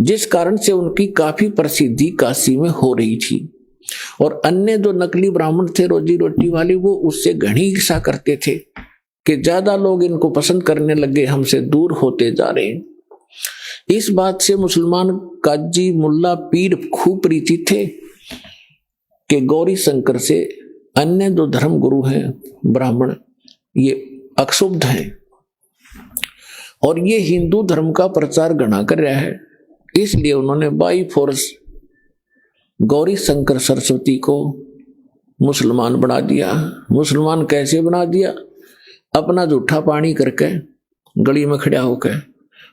जिस कारण से उनकी काफी प्रसिद्धि काशी में हो रही थी। और अन्य जो नकली ब्राह्मण थे रोजी रोटी वाले, वो उससे घनी ईर्ष्या करते थे कि ज्यादा लोग इनको पसंद करने लगे, हमसे दूर होते जा रहे हैं। इस बात से मुसलमान काजी मुल्ला पीर खूब परिचित थे कि गौरी शंकर से अन्य जो धर्म गुरु हैं ब्राह्मण, ये अक्षुब्ध हैं और ये हिंदू धर्म का प्रचार घना कर रहा है। इसलिए उन्होंने बाई फोर्स गौरी शंकर सरस्वती को मुसलमान बना दिया। मुसलमान कैसे बना दिया? अपना जूठा पानी करके गली में खड़ा होकर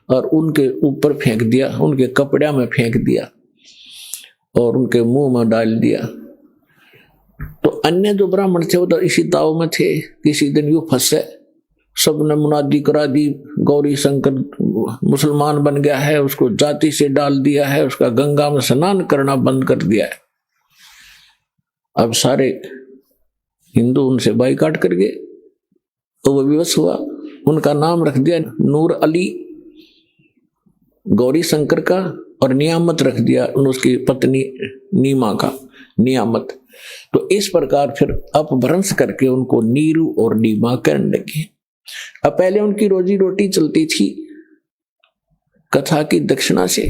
और उनके ऊपर फेंक दिया, उनके कपड़े में फेंक दिया और उनके मुंह में डाल दिया। तो अन्य जो ब्राह्मण थे वो तो इसी दाव में थे। किसी दिन यूं फंसे, सबने मुनादी करा दी, गौरी शंकर मुसलमान बन गया है, उसको जाति से डाल दिया है, उसका गंगा में स्नान करना बंद कर दिया है। अब सारे हिंदू उनसे बाइकाट कर गए, तो वो विवश हुआ। उनका नाम रख दिया नूर अली गौरी शंकर का, और नियामत रख दिया उसकी पत्नी नीमा का, नियामत। तो इस प्रकार फिर अपभ्रंश करके उनको नीरू और नीमा करने लगे। अब पहले उनकी रोजी रोटी चलती थी कथा की दक्षिणा से,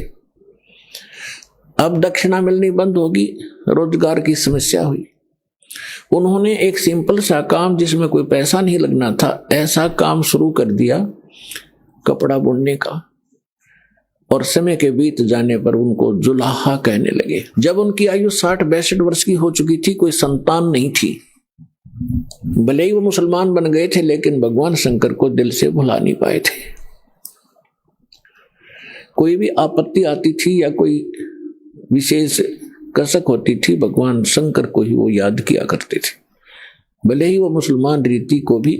अब दक्षिणा मिलनी बंद होगी, रोजगार की समस्या हुई। उन्होंने एक सिंपल सा काम जिसमें कोई पैसा नहीं लगना था, ऐसा काम शुरू कर दिया कपड़ा बुनने का, और समय के बीत जाने पर उनको जुलाहा कहने लगे। जब उनकी आयु 60-62 वर्ष की हो चुकी थी, कोई संतान नहीं थी। भले ही वो मुसलमान बन गए थे, लेकिन भगवान शंकर को दिल से भुला नहीं पाए थे। कोई भी आपत्ति आती थी या कोई विशेष कसक होती थी, भगवान शंकर को ही वो याद किया करते थे। भले ही वो मुसलमान रीति को भी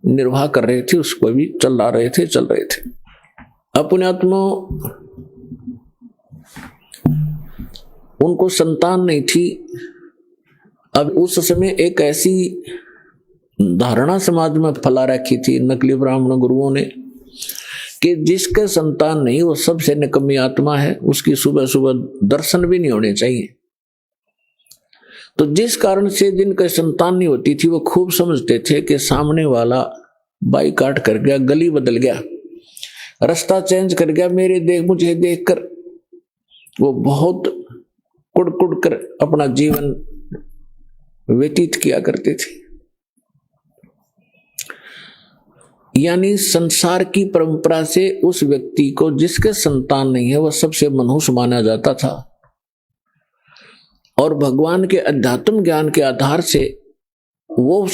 निर्वाह कर रहे थे, उसको भी चल रहे थे। अपने आत्मा उनको संतान नहीं थी। अब उस समय एक ऐसी धारणा समाज में फैला रखी थी नकली ब्राह्मण गुरुओं ने कि जिसके संतान नहीं वो सबसे निकम्मी आत्मा है, उसकी सुबह सुबह दर्शन भी नहीं होने चाहिए। तो जिस कारण से जिनका संतान नहीं होती थी, वो खूब समझते थे कि सामने वाला बाइकाट कर गया, गली बदल गया, रास्ता चेंज कर गया, मुझे देखकर वो बहुत कुड़ कर अपना जीवन व्यतीत किया करते थे। यानी संसार की परंपरा से उस व्यक्ति को जिसके संतान नहीं है वह सबसे मनहूस माना जाता था, और भगवान के अध्यात्म ज्ञान के आधार से वो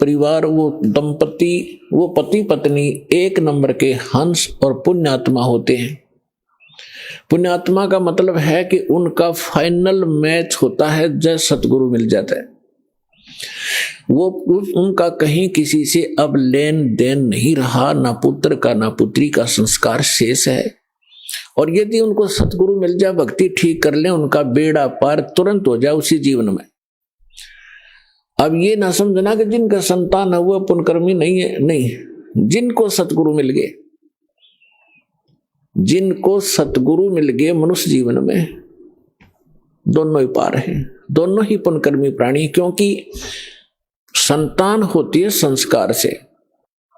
परिवार, वो दंपति, वो पति पत्नी एक नंबर के हंस और पुण्यात्मा होते हैं। पुण्यात्मा का मतलब है कि उनका फाइनल मैच होता है जब सतगुरु मिल जाता है। वो उनका कहीं किसी से अब लेन देन नहीं रहा, ना पुत्र का ना पुत्री का संस्कार शेष है। और यदि उनको सतगुरु मिल जाए, भक्ति ठीक कर ले, उनका बेड़ा पार तुरंत हो जाए उसी जीवन में। अब ये ना समझना कि जिनका संतान है वो पुण्यकर्मी नहीं है, नहीं। जिनको सतगुरु मिल गए, जिनको सतगुरु मिल गए मनुष्य जीवन में, दोनों ही पार हैं, दोनों ही पुण्यकर्मी प्राणी। क्योंकि संतान होती है संस्कार से।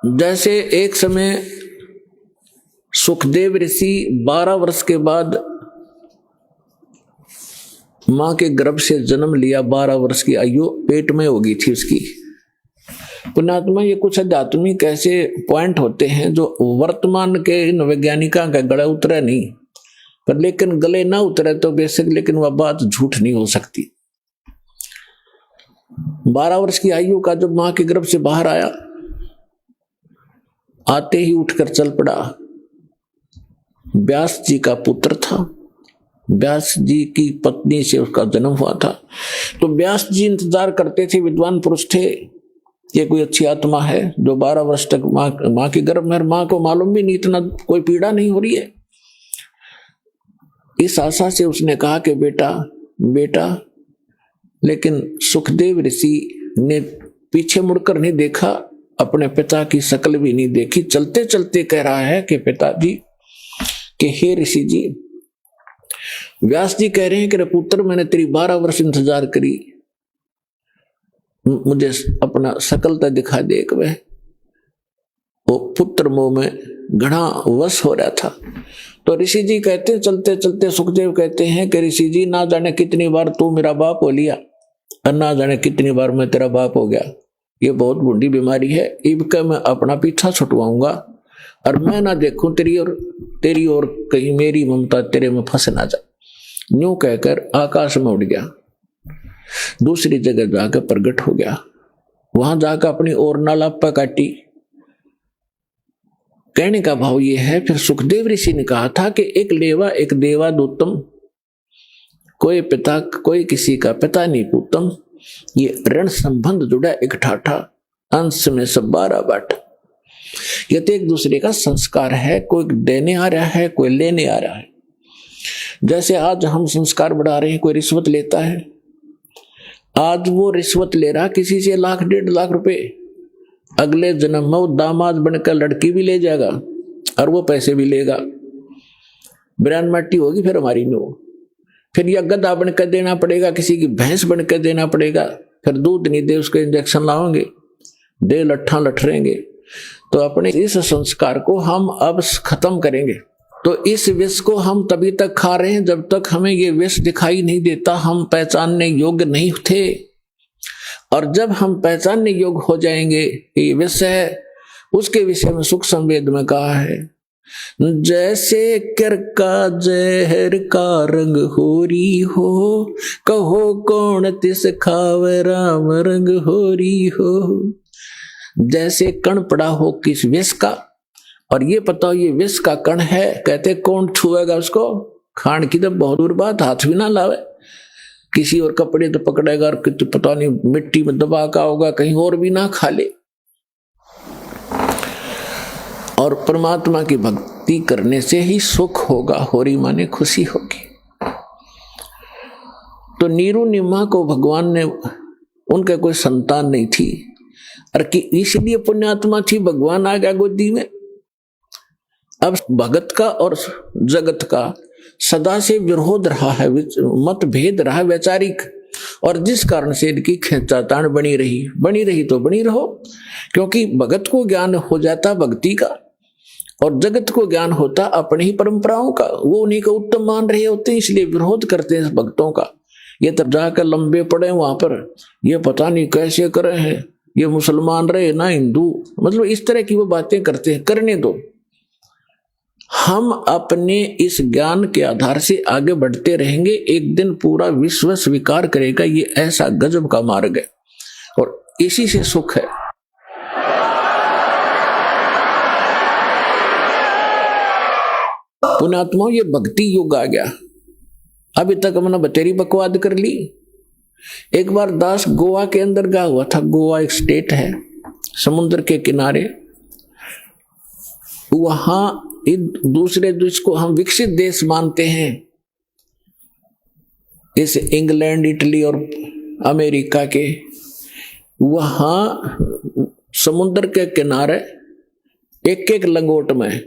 जैसे एक समय सुखदेव ऋषि 12 वर्ष के बाद मां के गर्भ से जन्म लिया, 12 वर्ष की आयु पेट में हो गई थी उसकी। पुण्यात्मा, ये कुछ आध्यात्मिक ऐसे पॉइंट होते हैं जो वर्तमान के इन वैज्ञानिकों का गला उतरे नहीं, पर लेकिन गले ना उतरे तो बेशक, लेकिन वह बात झूठ नहीं हो सकती। 12 वर्ष की आयु का जब मां के गर्भ से बाहर आया, आते ही उठकर चल पड़ा। व्यास जी का पुत्र था, व्यास जी की पत्नी से उसका जन्म हुआ था। तो व्यास जी इंतजार करते थे, विद्वान पुरुष थे, ये कोई अच्छी आत्मा है जो 12 वर्ष तक मां के गर्भ में, मां को मालूम भी नहीं, इतना कोई पीड़ा नहीं हो रही है। इस आशा से उसने कहा कि बेटा, लेकिन सुखदेव ऋषि ने पीछे मुड़कर नहीं देखा, अपने पिता की शक्ल भी नहीं देखी। चलते चलते कह रहा है कि पिताजी, कि हे ऋषि जी, व्यास जी कह रहे हैं कि रे पुत्र, मैंने तेरी 12 वर्ष इंतजार करी, मुझे अपना सकलता दिखा दे। एक वह वो पुत्र मोह में घना वश हो रहा था। तो ऋषि जी कहते, चलते चलते सुखदेव कहते हैं कि ऋषि जी, ना जाने कितनी बार तू मेरा बाप हो लिया और ना जाने कितनी बार मैं तेरा बाप हो गया। ये बहुत बूढ़ी बीमारी है, इबका मैं अपना पीछा छुटवाऊंगा और मैं ना देखूं तेरी और कहीं मेरी ममता तेरे में फंस ना जाए। यूं कहकर आकाश में उड़ गया, दूसरी जगह जाकर प्रकट हो गया। वहां जाकर अपनी और नालापा काटी। कहने का भाव ये है, फिर सुखदेव ऋषि ने कहा था कि एक लेवा एक देवादूतम, कोई पिता कोई किसी का पिता नहीं पूतम, ये ऋण संबंध जुड़ा एक ठाठा, अंश में सब 12 बाट। ये तो एक दूसरे का संस्कार है, कोई देने आ रहा है कोई लेने आ रहा है। जैसे आज हम संस्कार बढ़ा रहे हैं, कोई रिश्वत लेता है, आज वो रिश्वत ले रहा किसी से 1 लाख 1.5 लाख रुपए, अगले जन्म में वो दामाद बनकर लड़की भी ले जाएगा और वो पैसे भी लेगा। ब्रांड माटी होगी फिर हमारी नो, फिर यह गधा बनकर देना पड़ेगा, किसी की भैंस बनकर देना पड़ेगा, फिर दूध नहीं दे उसके इंजेक्शन लाओगे, दे लट्ठा लठरेंगे। तो अपने इस संस्कार को हम अब खत्म करेंगे। तो इस विष को हम तभी तक खा रहे हैं जब तक हमें ये विष दिखाई नहीं देता, हम पहचानने योग्य नहीं थे। और जब हम पहचानने योग्य हो जाएंगे कि ये विष है, उसके विषय में सुख संवेद में कहा है, जैसे कर का जहर का रंग होरी हो, कहो कौन तिस खावे राम रंग होरी हो। जैसे कण पड़ा हो किस विष का, और ये पता हो ये विष का कण है, कहते कौन छुएगा उसको, खान की तो बहुत दूर बात, हाथ भी ना लावे, किसी और कपड़े तो पकड़ेगा और तो पता नहीं मिट्टी में दबा का होगा, कहीं और भी ना खा ले। और परमात्मा की भक्ति करने से ही सुख होगा, होरी माने खुशी होगी। तो नीरू निम्हा को भगवान ने, उनके कोई संतान नहीं थी, और कि इसलिए पुण्यात्मा थी, भगवान आ गया गोदी में। अब भगत का और जगत का सदा से विरोध रहा है, मतभेद रहा वैचारिक, और जिस कारण से इनकी खींचातान बनी रही तो बनी रहो, क्योंकि भगत को ज्ञान हो जाता भक्ति का और जगत को ज्ञान होता अपनी ही परंपराओं का, वो उन्हीं को उत्तम मान रहे होते हैं, इसलिए विरोध करते हैं भक्तों का। ये तब जाकर लंबे पड़े वहां पर, ये पता नहीं कैसे करे हैं, ये मुसलमान रहे ना हिंदू, मतलब इस तरह की वो बातें करते हैं। करने दो, हम अपने इस ज्ञान के आधार से आगे बढ़ते रहेंगे, एक दिन पूरा विश्व स्वीकार करेगा ये ऐसा गजब का मार्ग है, और इसी से सुख है। पुण्यात्माओं, ये भक्ति युग आ गया। अभी तक हमने बतेरी बकवाद कर ली। एक बार दास गोवा के अंदर गया हुआ था। गोवा एक स्टेट है समुद्र के किनारे, वहां दूसरे देश को हम विकसित देश मानते हैं, इस इंग्लैंड इटली और अमेरिका के, वहां समुद्र के किनारे एक एक लंगोट में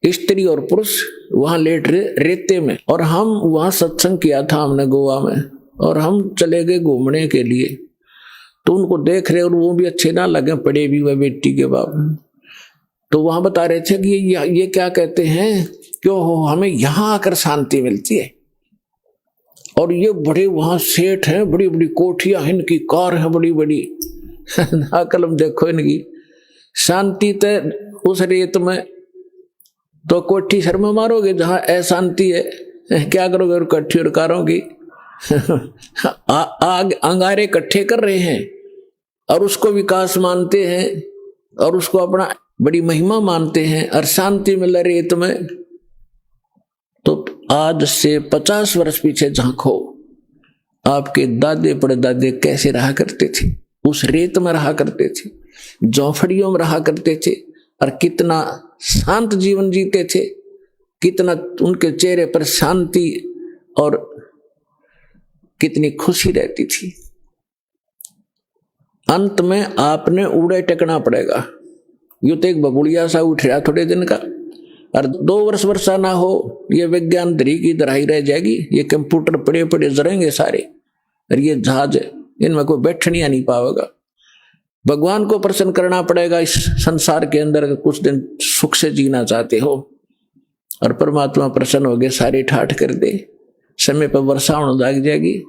स्त्री और पुरुष वहां लेट रहे रेते में, और हम वहां सत्संग किया था हमने गोवा में, और हम चले गए घूमने के लिए। तो उनको देख रहे और वो भी अच्छे ना लगे, पड़े भी वह बेटी के बाप। तो वहां बता रहे थे कि ये क्या कहते हैं, क्यों हो हमें यहां आकर शांति मिलती है, और ये बड़े वहां सेठ हैं, बड़ी बड़ी कोठियां हैं, इनकी कार है बड़ी बड़ी, कलम देखो इनकी शांति। तो उस रेत में तो कोठी सर में मारोगे जहां अशांति है, क्या करोगे और कट्ठी और कारों की आग अंगारे इकट्ठे कर रहे हैं और उसको विकास मानते हैं और उसको अपना बड़ी महिमा मानते हैं, और शांति मिल रेत में। तो आज से 50 वर्ष पीछे झांको, आपके दादे परदादे कैसे रहा करते थे, उस रेत में रहा करते थे, झोंपड़ियों में रहा करते थे, और कितना शांत जीवन जीते थे, कितना उनके चेहरे पर शांति और कितनी खुशी रहती थी। अंत में आपने उड़े टेकना पड़ेगा। यूं तो एक बबुड़िया सा उठ रहा थोड़े दिन का, और 2 वर्ष वर्षा ना हो ये विज्ञान धरी की दराई रह जाएगी, ये कंप्यूटर पड़े पड़े जरेंगे सारे, और ये जहाज इनमें कोई बैठनिया नहीं पाएगा। भगवान को प्रसन्न करना पड़ेगा इस संसार के अंदर, कुछ दिन सुख से जीना चाहते हो, और परमात्मा प्रसन्न हो गए, सारे ठाठ कर दे, समय पर वर्षा होने लग जाएगी,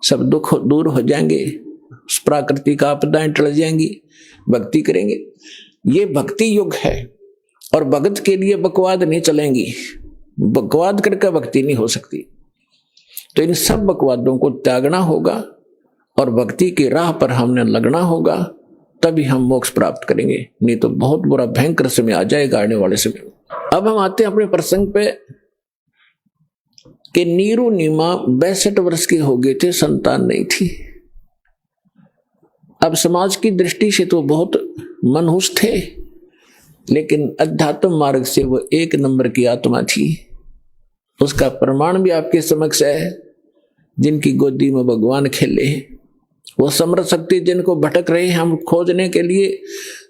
सब दुख दूर हो जाएंगे, प्राकृतिक आपदाएं टल जाएंगी, भक्ति करेंगे। ये भक्ति युग है, और भगत के लिए बकवाद नहीं चलेंगी, बकवाद करके भक्ति नहीं हो सकती। तो इन सब बकवादों को त्यागना होगा और भक्ति की राह पर हमने लगना होगा, तभी हम मोक्ष प्राप्त करेंगे, नहीं तो बहुत बुरा भयंकर समय आ जाएगा आने वाले समय में। अब हम आते हैं अपने प्रसंग पे कि नीरू नीमा 62 वर्ष के हो गए थे, संतान नहीं थी। अब समाज की दृष्टि से तो बहुत मनहूस थे, लेकिन अध्यात्म मार्ग से वो 1 नंबर की आत्मा थी। उसका प्रमाण भी आपके समक्ष है। जिनकी गोदी में भगवान खेले, वो समर्थ शक्ति जिनको भटक रहे हैं हम खोजने के लिए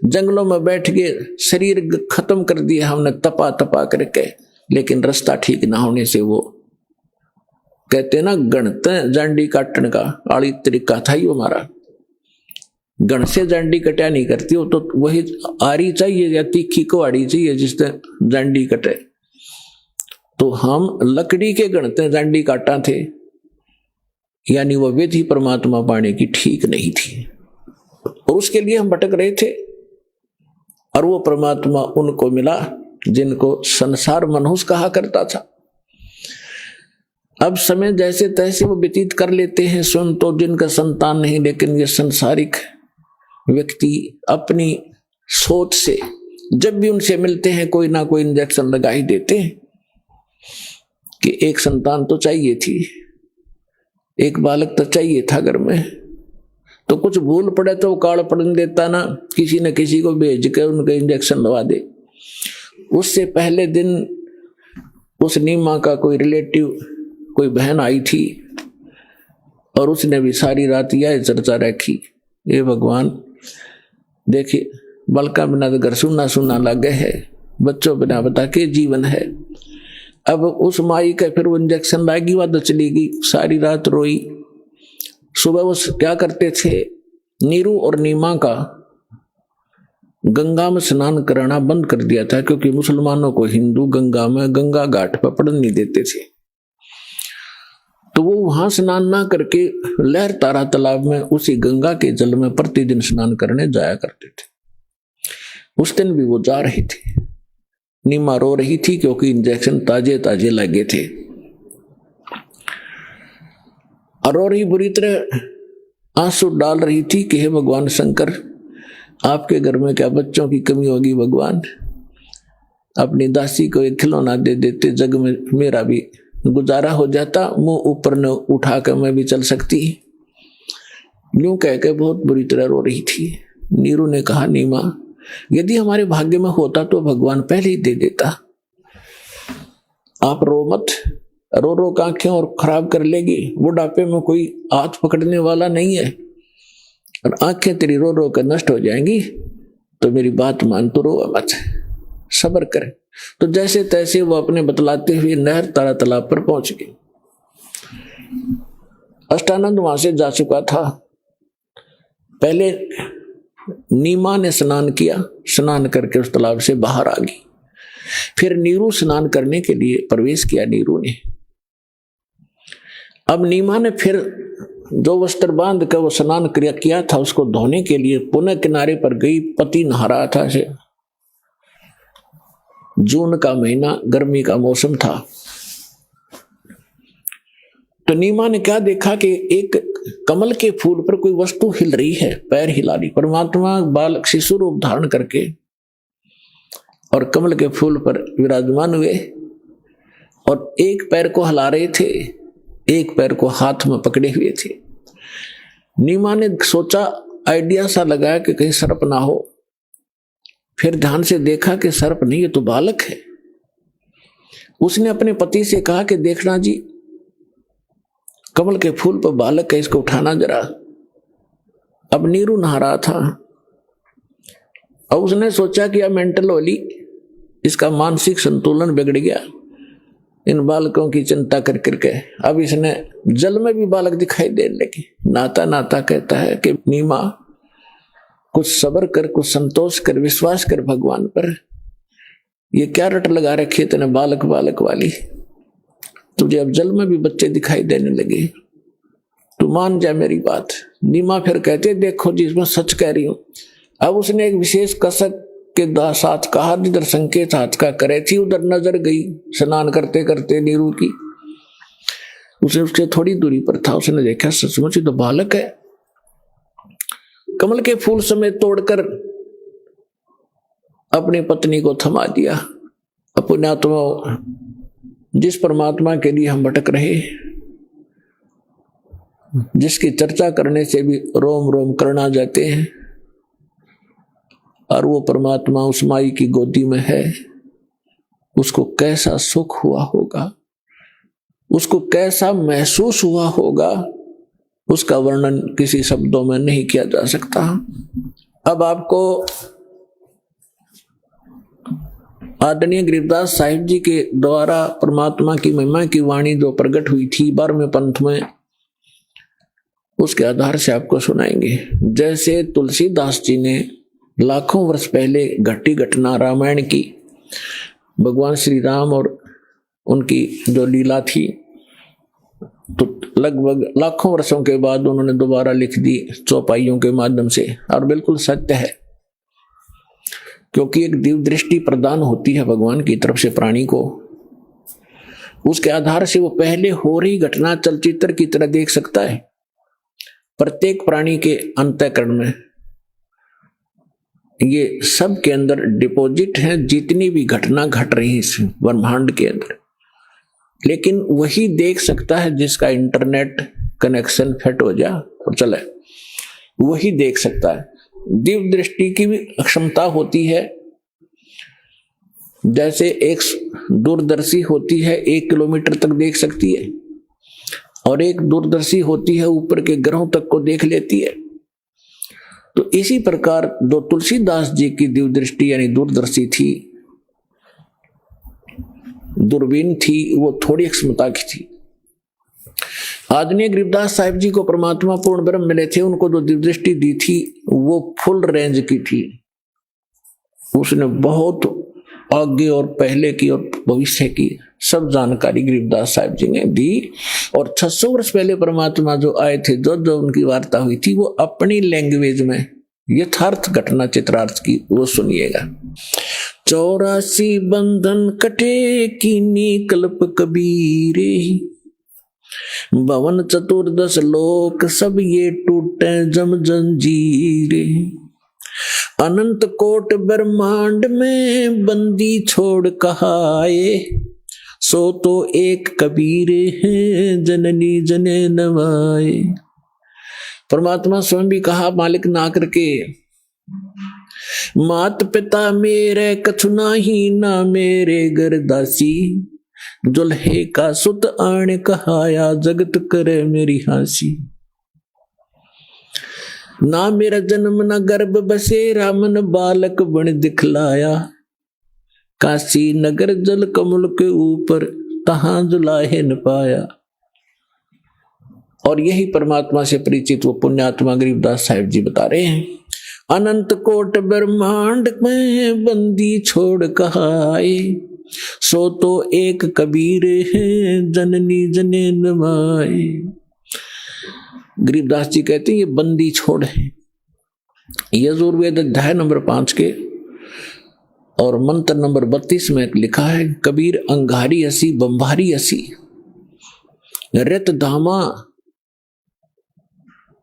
जंगलों में बैठ के शरीर खत्म कर दिए हमने तपा तपा करके, लेकिन रास्ता ठीक ना होने से वो कहते ना गणते जांडी काटने का आड़ी तरीका था ही हमारा। गण से जांडी कटा नहीं करती, वो तो वही आरी चाहिए या तीखी को आड़ी चाहिए जिससे जांडी कटे। तो हम लकड़ी के गणते जांडी काटा थे, यानी वो विधि परमात्मा पाने की ठीक नहीं थी, और उसके लिए हम भटक रहे थे। और वो परमात्मा उनको मिला जिनको संसार मनहूस कहा करता था। अब समय जैसे तैसे वो व्यतीत कर लेते हैं, स्वयं तो जिनका संतान नहीं, लेकिन ये संसारिक व्यक्ति अपनी सोच से जब भी उनसे मिलते हैं कोई ना कोई इंजेक्शन लगा ही देते हैं कि एक संतान तो चाहिए थी, एक बालक तो चाहिए था घर में। तो कुछ भूल पड़े तो काल पड़न देता ना, किसी न किसी को भेज के उनके इंजेक्शन लगा दे। उससे पहले दिन उस नीमा का कोई रिलेटिव, कोई बहन आई थी, और उसने भी सारी रात यह चर्चा रखी, ये भगवान देखिए बलका बिना तो घर सुना सुना लगे है, बच्चों बिना बता के जीवन है। अब उस माई का फिर वो इंजेक्शन लाएगी, वह तो चलेगी, सारी रात रोई। सुबह वो क्या करते थे, नीरू और नीमा का गंगा में स्नान कराना बंद कर दिया था, क्योंकि मुसलमानों को हिंदू गंगा में गंगा घाट पर पड़ने नहीं देते थे। तो वो वहां स्नान ना करके लहर तारा तालाब में उसी गंगा के जल में प्रतिदिन स्नान करने जाया करते थे। उस दिन भी वो जा रही थी। नीमा रो रही थी क्योंकि इंजेक्शन ताजे ताजे लगे थे, और रो रही बुरी तरह आंसू डाल रही थी कि हे भगवान शंकर, आपके घर में क्या बच्चों की कमी होगी भगवान, अपनी दासी को एक खिलौना दे देते, जग में मेरा भी गुजारा हो जाता, मुंह ऊपर न उठा कर मैं भी चल सकती। यूं कह के बहुत बुरी तरह रो रही थी। नीरू ने कहा, नीमा यदि हमारे भाग्य में होता तो भगवान पहले ही दे देता, आप रो मत, रो रो के आंखें और खराब कर लेगी, बुढ़ापे में कोई हाथ पकड़ने वाला नहीं है, और आंखें तेरी रो रो कर नष्ट हो जाएंगी, तो मेरी बात मान, तो रो मत, सब्र कर। तो जैसे तैसे वो अपने बतलाते हुए नहर तारा तालाब पर पहुंच गए। अष्टानंद वहां से जा चुका था। पहले नीमा ने स्नान किया, स्नान करके उस तालाब से बाहर आ गई। फिर नीरू स्नान करने के लिए प्रवेश किया नीरू ने। अब नीमा ने फिर जो वस्त्र बांध कर वो स्नान किया था उसको धोने के लिए पुनः किनारे पर गई। पति नहा रहा था, से जून का महीना, गर्मी का मौसम था। तो नीमा ने क्या देखा कि एक कमल के फूल पर कोई वस्तु हिल रही है, पैर हिला रही। परमात्मा बालक शिशु रूप धारण करके और कमल के फूल पर विराजमान हुए, और एक पैर को हिला रहे थे, एक पैर को हाथ में पकड़े हुए थे। नीमा ने सोचा, आइडिया सा लगाया कि कहीं सर्प ना हो। फिर ध्यान से देखा कि सर्प नहीं, ये तो बालक है। उसने अपने पति से कहा कि देखना जी, कमल के फूल पर बालक है, इसको उठाना जरा। अब नीरू नहा रहा था, और उसने सोचा कि यह मेंटल होली, इसका मानसिक संतुलन बिगड़ गया, इन बालकों की चिंता कर करके अब इसने जल में भी बालक दिखाई देने लगे। नाता नाता कहता है कि नीमा कुछ सब्र कर, कुछ संतोष कर, विश्वास कर भगवान पर। ये क्या रट लगा रखी है तेने बालक बालक वाली, तुझे अब जल में भी बच्चे दिखाई देने लगे, तू मान जा मेरी बात। नीमा फिर कहते देखो जी मैं सच कह रही हूं। अब उसने एक विशेष कसक के साथ कहा जिधर संकेत हाथ का करे थी उधर नजर गई स्नान करते करते नीरू की। उसे उससे थोड़ी दूरी पर था, उसने देखा सचमुच तो बालक है। कमल के फूल समेत तोड़कर अपनी पत्नी को थमा दिया। पुण्यात्मा, जिस परमात्मा के लिए हम भटक रहे, जिसकी चर्चा करने से भी रोम रोम करना जाते हैं, और वो परमात्मा उस माई की गोदी में है, उसको कैसा सुख हुआ होगा, उसको कैसा महसूस हुआ होगा, उसका वर्णन किसी शब्दों में नहीं किया जा सकता। अब आपको आदरणीय गरीबदास साहिब जी के द्वारा परमात्मा की महिमा की वाणी जो प्रकट हुई थी 12वें पंथ में, उसके आधार से आपको सुनाएंगे। जैसे तुलसीदास जी ने लाखों वर्ष पहले घटी घटना रामायण की, भगवान श्री राम और उनकी जो लीला थी, तो लगभग लाखों वर्षों के बाद उन्होंने दोबारा लिख दी चौपाइयों के माध्यम से, और बिल्कुल सत्य है, क्योंकि एक दिव्य दृष्टि प्रदान होती है भगवान की तरफ से प्राणी को। उसके आधार से वो पहले हो रही घटना चलचित्र की तरह देख सकता है। प्रत्येक प्राणी के अंतःकरण में ये सब के अंदर डिपॉजिट है जितनी भी घटना घट रही है इस ब्रह्मांड के अंदर, लेकिन वही देख सकता है जिसका इंटरनेट कनेक्शन फिट हो जाए और चले, वही देख सकता है। दिव्य दृष्टि की भी क्षमता होती है। जैसे एक दूरदर्शी होती है 1 किलोमीटर तक देख सकती है, और एक दूरदर्शी होती है ऊपर के ग्रहों तक को देख लेती है। तो इसी प्रकार जो तुलसीदास जी की दिव्य दृष्टि यानी दूरदर्शी थी, दूरबीन थी, वो थोड़ी क्षमता की थी। आदरणीय गरीबदास साहिब जी को परमात्मा पूर्ण ब्रह्म मिले थे, उनको जो दिव्य दृष्टि दी थी वो फुल रेंज की थी। उसने बहुत आगे और पहले की और भविष्य की सब जानकारी गरीबदास साहिब जी ने दी। और 600 वर्ष पहले परमात्मा जो आए थे, जो उनकी वार्ता हुई थी, वो अपनी लैंग्वेज में यथार्थ घटना चित्रार्थ की, वो सुनिएगा। 84 बंधन कटे कीनी कल्प कबीरे, भवन 14 लोक सब ये टूटे जम जंजीरे, अनंत कोट ब्रह्मांड में बंदी छोड़ कहाए, सो तो एक कबीर है जननी जने नवाए। परमात्मा स्वयं भी कहा मालिक ना करके, मात पिता मेरे कछु नाही, ना मेरे घर दासी, दुल्हे का सुत आण कहाया, जगत करे मेरी हासी। ना मेरा जन्म ना गर्भ बसेरा, मन बालक बन दिखलाया, काशी नगर जल कमल के ऊपर, तहां जुलाहे न पाया। और यही परमात्मा से परिचित वो पुण्यात्मा गरीबदास साहिब जी बता रहे हैं, अनंत कोट ब्रह्मांड में बंदी छोड़ कहाए, सो तो एक कबीर है जननी जने नवाए। गरीबदास जी कहते हैं ये बंदी छोड़ है। यजुर्वेद अध्याय नंबर 5 के और मंत्र नंबर 32 में लिखा है, कबीर अंगारी असी बंभारी असी, रत धामा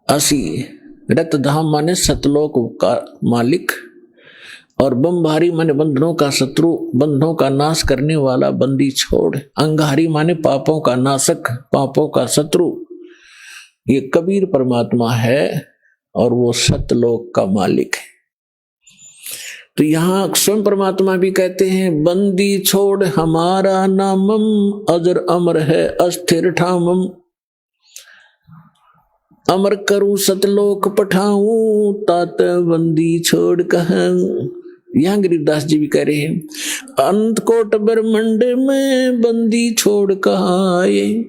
असी। रत धाम माने सतलोक का मालिक, और बंभारी माने बंधनों का शत्रु, बंधनों का नाश करने वाला बंदी छोड़। अंगारी माने पापों का नाशक, पापों का शत्रु। ये कबीर परमात्मा है और वो सतलोक का मालिक है। तो यहां स्वयं परमात्मा भी कहते हैं, बंदी छोड़ हमारा नामम, अजर अमर है अस्थिर ठामम, अमर करूं सतलोक पठाऊं, तात बंदी छोड़ कहूं। यहां गरीबदास जी भी कह रहे हैं, अंत कोट ब्रह्मंड में बंदी छोड़ कहाँ आए,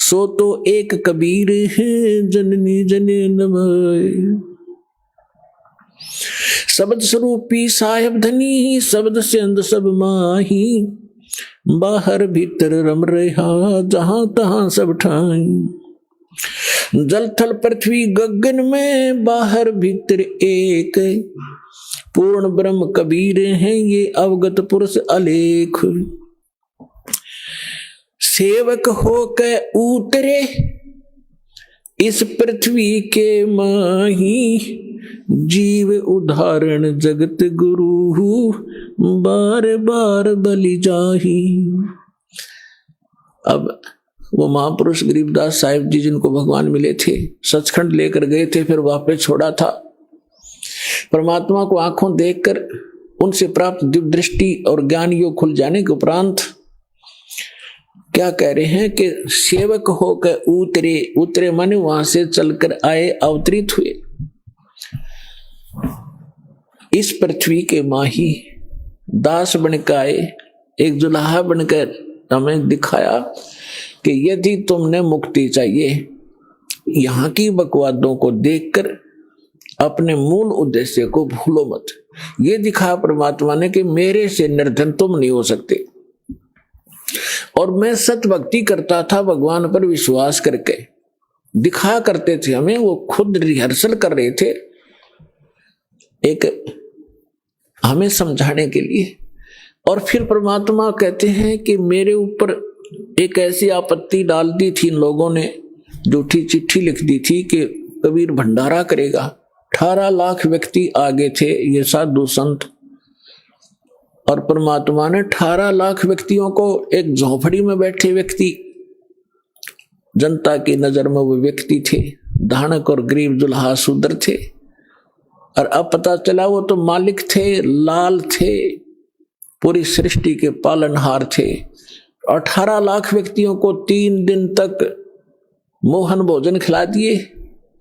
सो तो एक कबीर है जननी जने नमाए। शब्द स्वरूपी साहेब धनी, शब्द से अंद सब माही, बाहर भीतर रम रहा जहां तहां सब ठाई। जल थल पृथ्वी गगन में, बाहर भीतर एक, पूर्ण ब्रह्म कबीर हैं ये अवगत पुरुष अलेख। सेवक होके उतरे इस पृथ्वी के माही, जीव उदाहरण जगत गुरु, बार बार बलि जाही। अब वो महापुरुष गरीबदास साहिब जी जिनको भगवान मिले थे, सचखंड लेकर गए थे, फिर वापस छोड़ा था। परमात्मा को आंखों देखकर उनसे प्राप्त दिव्य दृष्टि और ज्ञान योग खुल जाने के उपरांत क्या कह रहे हैं कि सेवक होकर उतरे, उतरे माने वहां से चलकर आए, अवतरित हुए इस पृथ्वी के माही, दास बनकर आए, एक जुलाहा बनकर हमें दिखाया कि यदि तुमने मुक्ति चाहिए, यहाँ की बकवादों को देखकर अपने मूल उद्देश्य को भूलो मत। ये दिखाया परमात्मा ने कि मेरे से निर्धन तुम नहीं हो सकते। और मैं सत भक्ति करता था, भगवान पर विश्वास करके दिखाया करते थे हमें, वो खुद रिहर्सल कर रहे थे एक हमें समझाने के लिए। और फिर परमात्मा कहते हैं कि मेरे ऊपर एक ऐसी आपत्ति डाल दी थी इन लोगों ने, झूठी चिट्ठी लिख दी थी कि कबीर भंडारा करेगा। 18 लाख व्यक्ति आगे थे, ये साधु संत, और परमात्मा ने 18 लाख व्यक्तियों को, एक झोपड़ी में बैठे व्यक्ति, जनता की नजर में वो व्यक्ति थे, धानक और गरीब दुल्हा शूद्र थे, और अब पता चला वो तो मालिक थे, लाल थे, पूरी सृष्टि के पालनहार थे। 18 लाख व्यक्तियों को 3 दिन तक मोहन भोजन खिला दिए,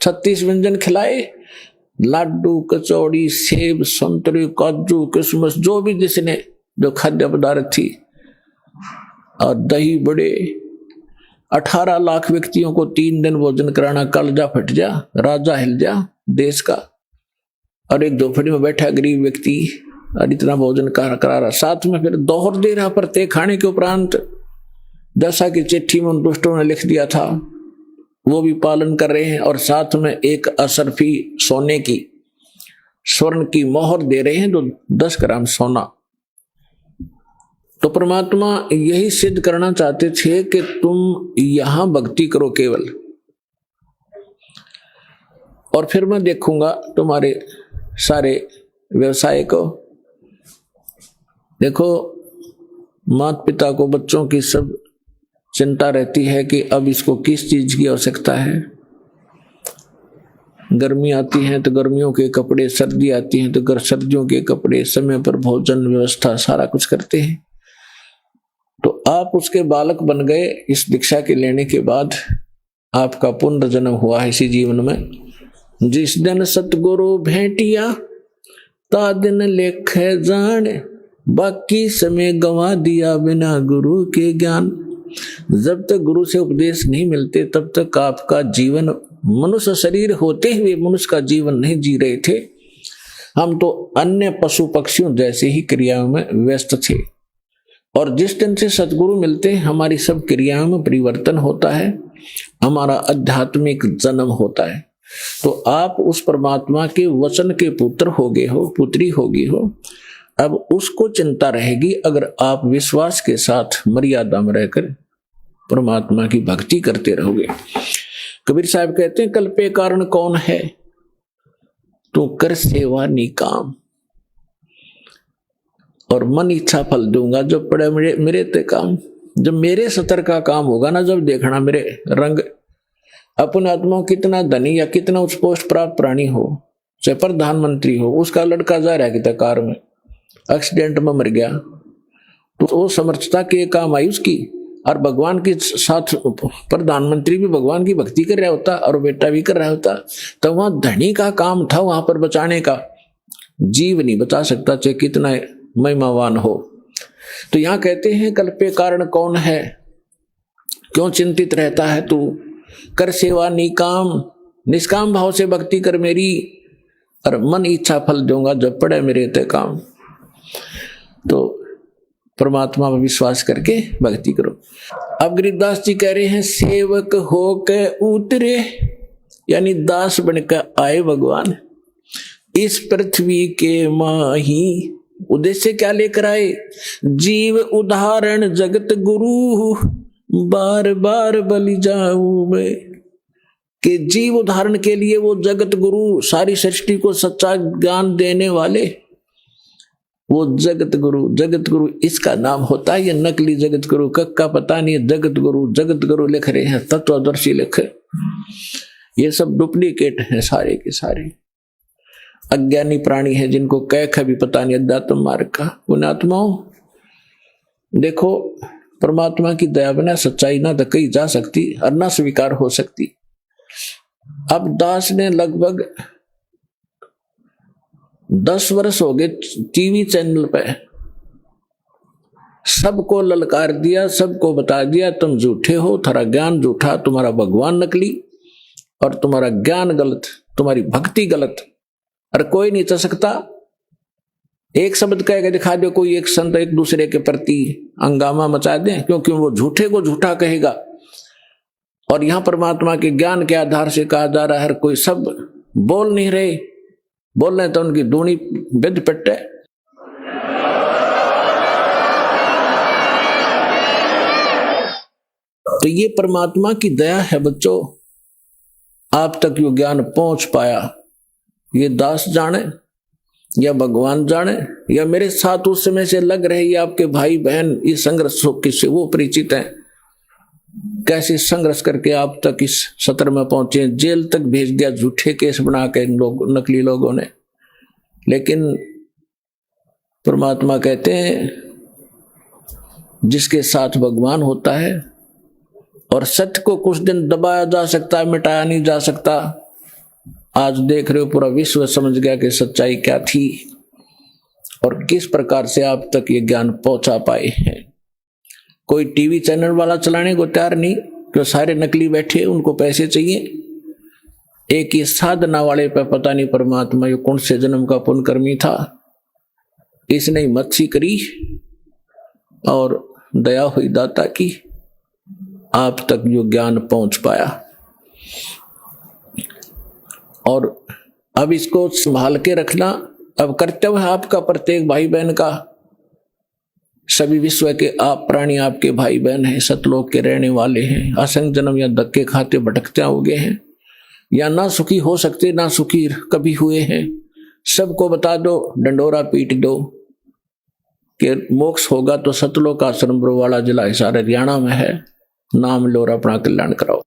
36 व्यंजन खिलाए, लाडू, कचौड़ी, सेब, संतरे, काजू, किशमिश, जो भी जिसने जो खाद्य पदार्थ थी, और दही बड़े। 18 लाख व्यक्तियों को 3 दिन भोजन कराना, कलजा फट जा, राजा हिल जा देश का। और एक झोपड़ी में बैठा गरीब व्यक्ति और इतना भोजन करा रहा, साथ में फिर दोहर दे रहा प्रत्येक खाने के उपरांत, जैसा कि चिट्ठी में उन दुष्टों ने लिख दिया था वो भी पालन कर रहे हैं, और साथ में एक असरफी सोने की, स्वर्ण की मोहर दे रहे हैं, जो 10 ग्राम सोना। तो परमात्मा यही सिद्ध करना चाहते थे कि तुम यहां भक्ति करो केवल, और फिर मैं देखूंगा तुम्हारे सारे व्यवसाय को। देखो, माता पिता को बच्चों की सब चिंता रहती है कि अब इसको किस चीज की आवश्यकता है। गर्मी आती है तो गर्मियों के कपड़े, सर्दी आती है तो सर्दियों के कपड़े, समय पर भोजन व्यवस्था सारा कुछ करते हैं। तो आप उसके बालक बन गए इस दीक्षा के लेने के बाद, आपका पुनर्जन्म हुआ है इसी जीवन में। जिस दिन सतगुरु भेंटिया ता दिन लेख जान, बाकी समय गंवा दिया बिना गुरु के ज्ञान। जब तक गुरु से उपदेश नहीं मिलते तब तक आपका जीवन, मनुष्य शरीर होते हुए मनुष्य का जीवन नहीं जी रहे थे। हम तो अन्य पशु पक्षियों जैसे ही क्रियाओं में व्यस्त थे, और जिस दिन से सतगुरु मिलते हैं हमारी सब क्रियाओं में परिवर्तन होता है, हमारा आध्यात्मिक जन्म होता है। तो आप उस परमात्मा के वचन के पुत्र हो गए हो, पुत्री हो गई हो। अब उसको चिंता रहेगी अगर आप विश्वास के साथ मर्यादा में रहकर परमात्मा की भक्ति करते रहोगे। कबीर साहब कहते हैं, कल्पे कारण कौन है, तू कर सेवा निकाम, और मन इच्छा फल दूंगा। जब पड़े मेरे ते काम, जब मेरे सतर का काम होगा ना, जब देखना मेरे रंग। अपने आत्मा कितना धनी या कितना उच्च पोस्ट प्राप्त प्राणी हो, चाहे प्रधानमंत्री हो, उसका लड़का जा रहा है कि कार में एक्सीडेंट में मर गया, तो वो समर्थता के काम आई उसकी। और भगवान के साथ प्रधानमंत्री भी भगवान की भक्ति कर रहा होता और बेटा भी कर रहा होता, तो वहां धनी का काम था वहां पर बचाने का। जीव नहीं बता सकता, चाहे कितना महिमावान हो। तो यहां कहते हैं कल्पे कारण कौन है, क्यों चिंतित रहता है तू, कर सेवा निकाम, निष्काम भाव से भक्ति कर मेरी, और मन इच्छा फल दूंगा जब पड़े मेरे ते काम। तो परमात्मा पर विश्वास करके भक्ति करो। अब गिरिदास जी कह रहे हैं सेवक हो के उतरे, यानी दास बनकर आए भगवान इस पृथ्वी के माही। उद्देश्य क्या लेकर आए, जीव उदाहरण जगत गुरु, बार बार बलि जाऊं मैं, कि जीव उदाहरण के लिए वो जगत गुरु, सारी सृष्टि को सच्चा ज्ञान देने वाले वो जगत गुरु। जगत गुरु इसका नाम होता है, ये नकली जगत गुरु का पता नहीं है। जगत गुरु लिख रहे हैं, तत्वदर्शी लिखे, ये सब डुप्लीकेट हैं सारे के सारे। अज्ञानी प्राणी है जिनको कह भी पता नहीं अध्यात्म मार्ग का। पुण्यात्माओं देखो, परमात्मा की दया बिना सच्चाई ना तो कही जा सकती और ना स्वीकार हो सकती। अब दास ने लगभग 10 वर्ष हो गए टीवी चैनल पे सबको ललकार दिया, सबको बता दिया तुम झूठे हो, तुम्हारा ज्ञान झूठा, तुम्हारा भगवान नकली और तुम्हारा ज्ञान गलत, तुम्हारी भक्ति गलत, और कोई नहीं चल सकता। एक शब्द कह के दिखा दो, कोई एक संत एक दूसरे के प्रति हंगामा मचा दे, क्योंकि वो झूठे को झूठा कहेगा। और यहां परमात्मा के ज्ञान के आधार से कहा जा रहा है, कोई सब बोल नहीं रहे, बोल रहे तो उनकी दूनी विद पिट्टे। तो ये परमात्मा की दया है बच्चों, आप तक यो ज्ञान पहुंच पाया। ये दास जाने या भगवान जाने या मेरे साथ उस समय से लग रहे ये आपके भाई बहन इस संघर्ष से वो परिचित हैं, कैसे संघर्ष करके आप तक इस सत्र में पहुंचे। जेल तक भेज दिया झूठे केस बना के नकली लोगों ने। लेकिन परमात्मा कहते हैं जिसके साथ भगवान होता है, और सत्य को कुछ दिन दबाया जा सकता है, मिटाया नहीं जा सकता। आज देख रहे हो पूरा विश्व समझ गया कि सच्चाई क्या थी और किस प्रकार से आप तक ये ज्ञान पहुंचा पाए हैं। कोई टीवी चैनल वाला चलाने को तैयार नहीं, जो सारे नकली बैठे, उनको पैसे चाहिए। एक ही साधना वाले पे पता नहीं परमात्मा ये कौन से जन्म का पुण्यकर्मी था, इसने मच्छी करी और दया हुई दाता की, आप तक जो ज्ञान पहुंच पाया। और अब इसको संभाल के रखना अब कर्तव्य है आपका, प्रत्येक भाई बहन का। सभी विश्व के आप प्राणी आपके भाई बहन हैं, सतलोक के रहने वाले हैं। असंख्य जन्म या धक्के खाते भटकते होंगे हैं, या ना सुखी हो सकते ना सुखी कभी हुए हैं। सबको बता दो, डंडोरा पीट दो कि मोक्ष होगा तो सतलोक आश्रम बरवाड़ा जिला हिसार हरियाणा में है, नाम लो और अपना कल्याण कराओ।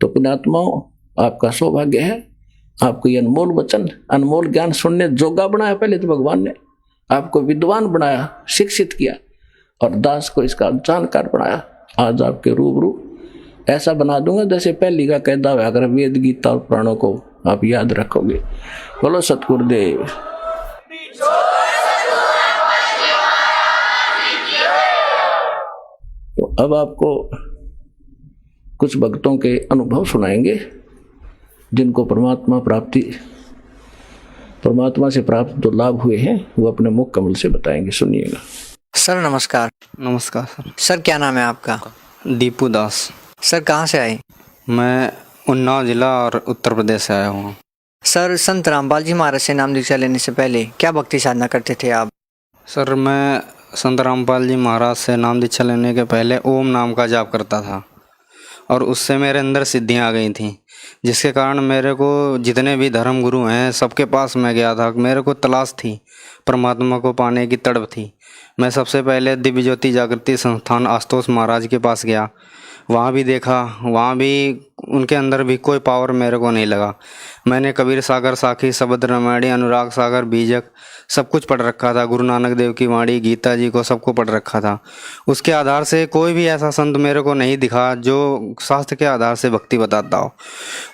तो पुण्यात्माओं आपका सौभाग्य है, आपको ये अनमोल वचन अनमोल ज्ञान सुनने जोगा बनाया। पहले तो भगवान ने आपको विद्वान बनाया, शिक्षित किया, और दास को इसका जानकार बनाया। आज आपके रूबरू ऐसा बना दूंगा जैसे पहली का कहता हुआ, अगर वेद गीता और पुराणों को आप याद रखोगे। बोलो सतगुरुदेव। तो अब आपको कुछ भक्तों के अनुभव सुनाएंगे जिनको परमात्मा से प्राप्त जो लाभ हुए हैं वो अपने मुख कमल से बताएंगे। सुनिएगा। सर नमस्कार। नमस्कार सर। सर क्या नाम है आपका? दीपू दास। सर कहाँ से आए? मैं उन्नाव जिला और उत्तर प्रदेश से आया हूँ। सर संत रामपाल जी महाराज से नाम दीक्षा लेने से पहले क्या भक्ति साधना करते थे आप? सर मैं संत रामपाल जी महाराज से नाम दीक्षा लेने के पहले ओम नाम का जाप करता था, और उससे मेरे अंदर सिद्धियाँ आ गई थीं, जिसके कारण मेरे को जितने भी धर्म गुरु हैं सबके पास मैं गया था। मेरे को तलाश थी, परमात्मा को पाने की तड़प थी। मैं सबसे पहले दिव्य ज्योति जागृति संस्थान आशुतोष महाराज के पास गया, वहाँ भी देखा, वहाँ भी उनके अंदर भी कोई पावर मेरे को नहीं लगा। मैंने कबीर सागर, साखी, शब्द रामायणी, अनुराग सागर, बीजक सब कुछ पढ़ रखा था, गुरु नानक देव की वाणी, गीता जी को सबको पढ़ रखा था। उसके आधार से कोई भी ऐसा संत मेरे को नहीं दिखा जो शास्त्र के आधार से भक्ति बताता हो।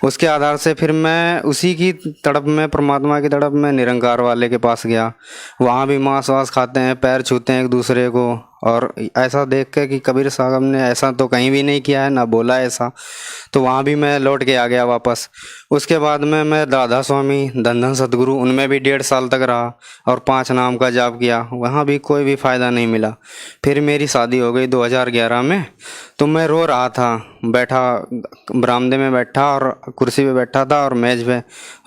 उसके आधार से फिर मैं उसी की तड़प में, परमात्मा की तड़प में निरंकार वाले के पास गया। वहाँ भी मांस वास खाते हैं, पैर छूते हैं एक दूसरे को, और ऐसा देख के कि कबीर साहब ने ऐसा तो कहीं भी नहीं किया है, ना बोला ऐसा, तो वहाँ भी मैं लौट के आ गया वापस। उसके बाद में मैं राधा स्वामी, धन सतगुरु, उनमें भी 1.5 साल तक रहा और 5 नाम का जाप किया। वहाँ भी कोई भी फ़ायदा नहीं मिला। फिर मेरी शादी हो गई 2011 में। तो मैं रो रहा था, बैठा बरामदे में बैठा और कुर्सी पे बैठा था और मेज पे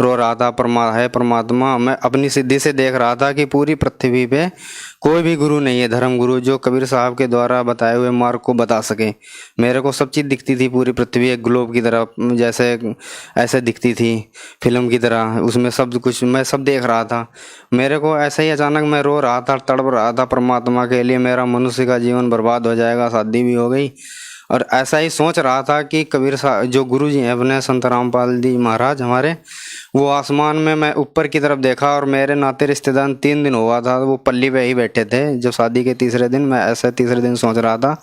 रो रहा था, परमात्मा, मैं अपनी सिद्धि से देख रहा था कि पूरी पृथ्वी पे कोई भी गुरु नहीं है, धर्म गुरु, जो कबीर साहब के द्वारा बताए हुए मार्ग को बता सके। मेरे को सब चीज़ दिखती थी, पूरी पृथ्वी एक ग्लोब की तरह, जैसे ऐसे दिखती थी फिल्म की तरह, उसमें सब कुछ मैं सब देख रहा था। मेरे को ऐसे ही अचानक मैं रो रहा था, तड़प रहा था परमात्मा के लिए, मेरा मनुष्य का जीवन बर्बाद हो जाएगा, शादी भी हो गई, और ऐसा ही सोच रहा था कि कबीर साहब जो गुरु जी हैं अपने, संत रामपाल जी महाराज हमारे, वो आसमान में, मैं ऊपर की तरफ देखा और मेरे नाते रिश्तेदार 3 दिन हुआ था, वो पल्ली पे ही बैठे थे। जो शादी के तीसरे दिन, मैं ऐसे तीसरे दिन सोच रहा था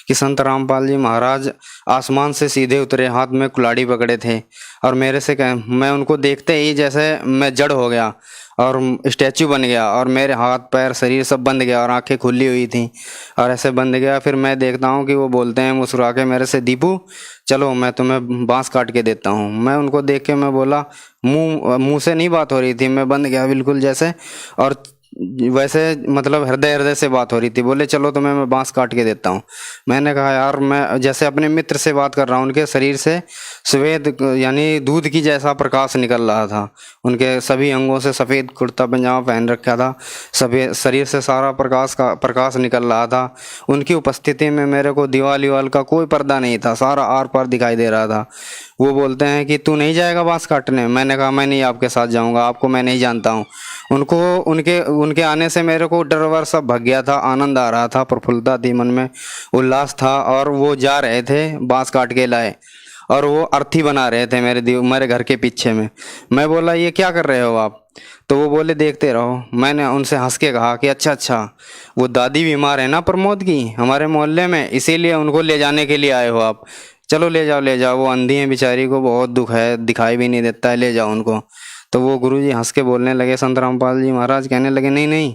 कि संत रामपाल जी महाराज आसमान से सीधे उतरे, हाथ में कुल्हाड़ी पकड़े थे, और मेरे से मैं उनको देखते ही जैसे मैं जड़ हो गया और स्टैचू बन गया, और मेरे हाथ पैर शरीर सब बंद गया और आंखें खुली हुई थी और ऐसे बंद गया। फिर मैं देखता हूँ कि वो बोलते हैं मुस्कुरा के मेरे से, दीपू चलो मैं तुम्हें बांस काट के देता हूँ। मैं उनको देख के मैं बोला, मुंह से नहीं बात हो रही थी, मैं बंद गया बिल्कुल जैसे, और वैसे मतलब हृदय से बात हो रही थी। बोले चलो तुम्हें मैं बांस काट के देता हूँ। मैंने कहा यार, मैं जैसे अपने मित्र से बात कर रहा हूँ, उनके शरीर से श्वेत यानी दूध की जैसा प्रकाश निकल रहा था, उनके सभी अंगों से सफ़ेद कुर्ता पजामा पहन रखा था, सभी शरीर से सारा प्रकाश निकल रहा था। उनकी उपस्थिति में मेरे को दीवाल का कोई पर्दा नहीं था, सारा आर पार दिखाई दे रहा था। वो बोलते हैं कि तू नहीं जाएगा बांस काटने? मैंने कहा मैं नहीं आपके साथ जाऊंगा, आपको मैं नहीं जानता हूँ। उनके आने से मेरे को डर वर सब भग गया था, आनंद आ रहा था, प्रफुल्लता थी मन में, उल्लास था। और वो जा रहे थे, बांस काट के लाए और वो अर्थी बना रहे थे मेरे घर के पीछे में। मैं बोला ये क्या कर रहे हो आप? तो वो बोले देखते रहो। मैंने उनसे हंस के कहा कि अच्छा वो दादी बीमार है ना प्रमोद की, हमारे मोहल्ले में, इसीलिए उनको ले जाने के लिए आए हो आप? चलो ले जाओ, वो अंधी है बेचारी को बहुत दुख है, दिखाई भी नहीं देता है, ले जाओ उनको। तो वो गुरुजी हंस के बोलने लगे, संत रामपाल जी महाराज कहने लगे नहीं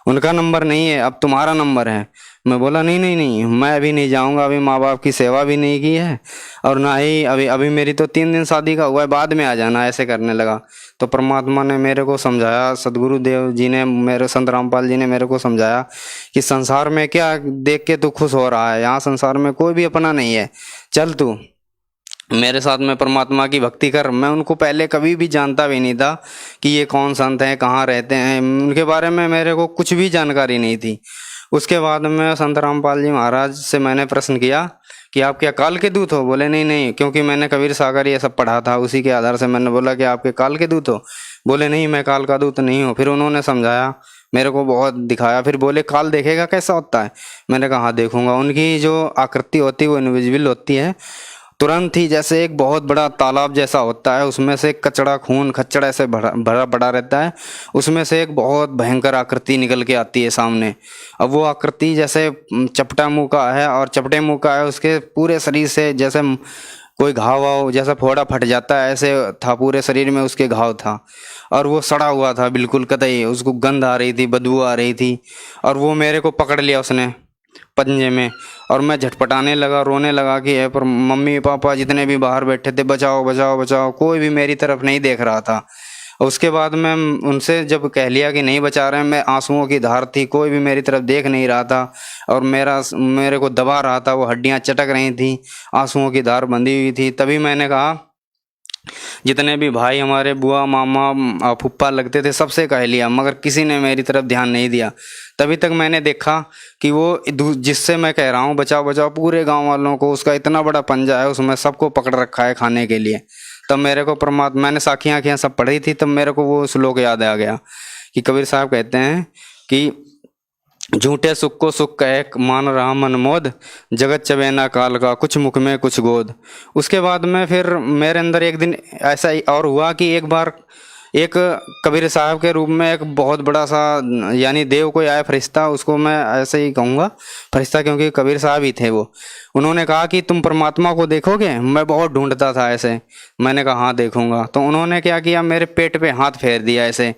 उनका नंबर नहीं है, अब तुम्हारा नंबर है। मैं बोला नहीं मैं अभी नहीं जाऊंगा, अभी माँ बाप की सेवा भी नहीं की है और ना ही अभी मेरी तो 3 दिन शादी का हुआ है, बाद में आ जाना, ऐसे करने लगा। तो परमात्मा ने मेरे को समझाया, सदगुरु देव जी ने, मेरे संत रामपाल जी ने मेरे को समझाया कि संसार में क्या देख के तू खुश हो रहा है, यहाँ संसार में कोई भी अपना नहीं है, चल तू मेरे साथ में परमात्मा की भक्ति कर। मैं उनको पहले कभी भी जानता भी नहीं था कि ये कौन संत हैं, कहाँ रहते हैं, उनके बारे में मेरे को कुछ भी जानकारी नहीं थी। उसके बाद में संत रामपाल जी महाराज से मैंने प्रश्न किया कि आप क्या काल के दूत हो? बोले नहीं, क्योंकि मैंने कबीर सागर ये सब पढ़ा था, उसी के आधार से मैंने बोला कि आपके काल के दूत हो? बोले नहीं, मैं काल का दूत नहीं हूँ। फिर उन्होंने समझाया, मेरे को बहुत दिखाया, फिर बोले काल देखेगा कैसा होता है? मैंने कहा हाँ देखूंगा। उनकी जो आकृति होती है वो इनविजिबल होती है, तुरंत ही जैसे एक बहुत बड़ा तालाब जैसा होता है, उसमें से कचड़ा खून खच्चड़ ऐसे भरा पड़ा रहता है, उसमें से एक बहुत भयंकर आकृति निकल के आती है सामने। अब वो आकृति जैसे चपटा मुंह का है और चपटे मुंह का है, उसके पूरे शरीर से जैसे कोई घाव वाव जैसा फोड़ा फट जाता है ऐसे था, पूरे शरीर में उसके घाव था और वो सड़ा हुआ था बिल्कुल कतई, उसको गंध आ रही थी, बदबू आ रही थी। और वो मेरे को पकड़ लिया उसने पंजे में और मैं झटपटाने लगा, रोने लगा कि है, पर मम्मी पापा जितने भी बाहर बैठे थे बचाओ, कोई भी मेरी तरफ नहीं देख रहा था। उसके बाद मैं उनसे जब कह लिया कि नहीं बचा रहे हैं, मैं आंसुओं की धार थी, कोई भी मेरी तरफ देख नहीं रहा था और मेरे को दबा रहा था, वो हड्डियां चटक रही थी, आंसुओं की धार बंधी हुई थी। तभी मैंने कहा, जितने भी भाई हमारे बुआ मामा फुप्पा लगते थे सबसे कह लिया, मगर किसी ने मेरी तरफ ध्यान नहीं दिया। तभी तक मैंने देखा कि वो जिससे मैं कह रहा हूँ बचाओ, पूरे गांव वालों को उसका इतना बड़ा पंजा है, उसमें सबको पकड़ रखा है खाने के लिए। तब मेरे को परमात्मा, मैंने साखियाँ सब पढ़ी थी, तब मेरे को वो श्लोक याद आ गया कि कबीर साहब कहते हैं कि झूठे सुख को सुख कह मान रहा मन मोद, जगत चबेना काल का कुछ मुख में कुछ गोद। उसके बाद में फिर मेरे अंदर एक दिन ऐसा ही और हुआ कि एक बार एक कबीर साहब के रूप में एक बहुत बड़ा सा यानी देव कोई आया फरिश्ता, उसको मैं ऐसे ही कहूँगा फरिश्ता, क्योंकि कबीर साहब ही थे वो। उन्होंने कहा कि तुम परमात्मा को देखोगे। मैं बहुत ढूंढता था ऐसे, मैंने कहा हाँ देखूंगा। तो उन्होंने क्या किया, मेरे पेट पे हाथ फेर दिया ऐसे,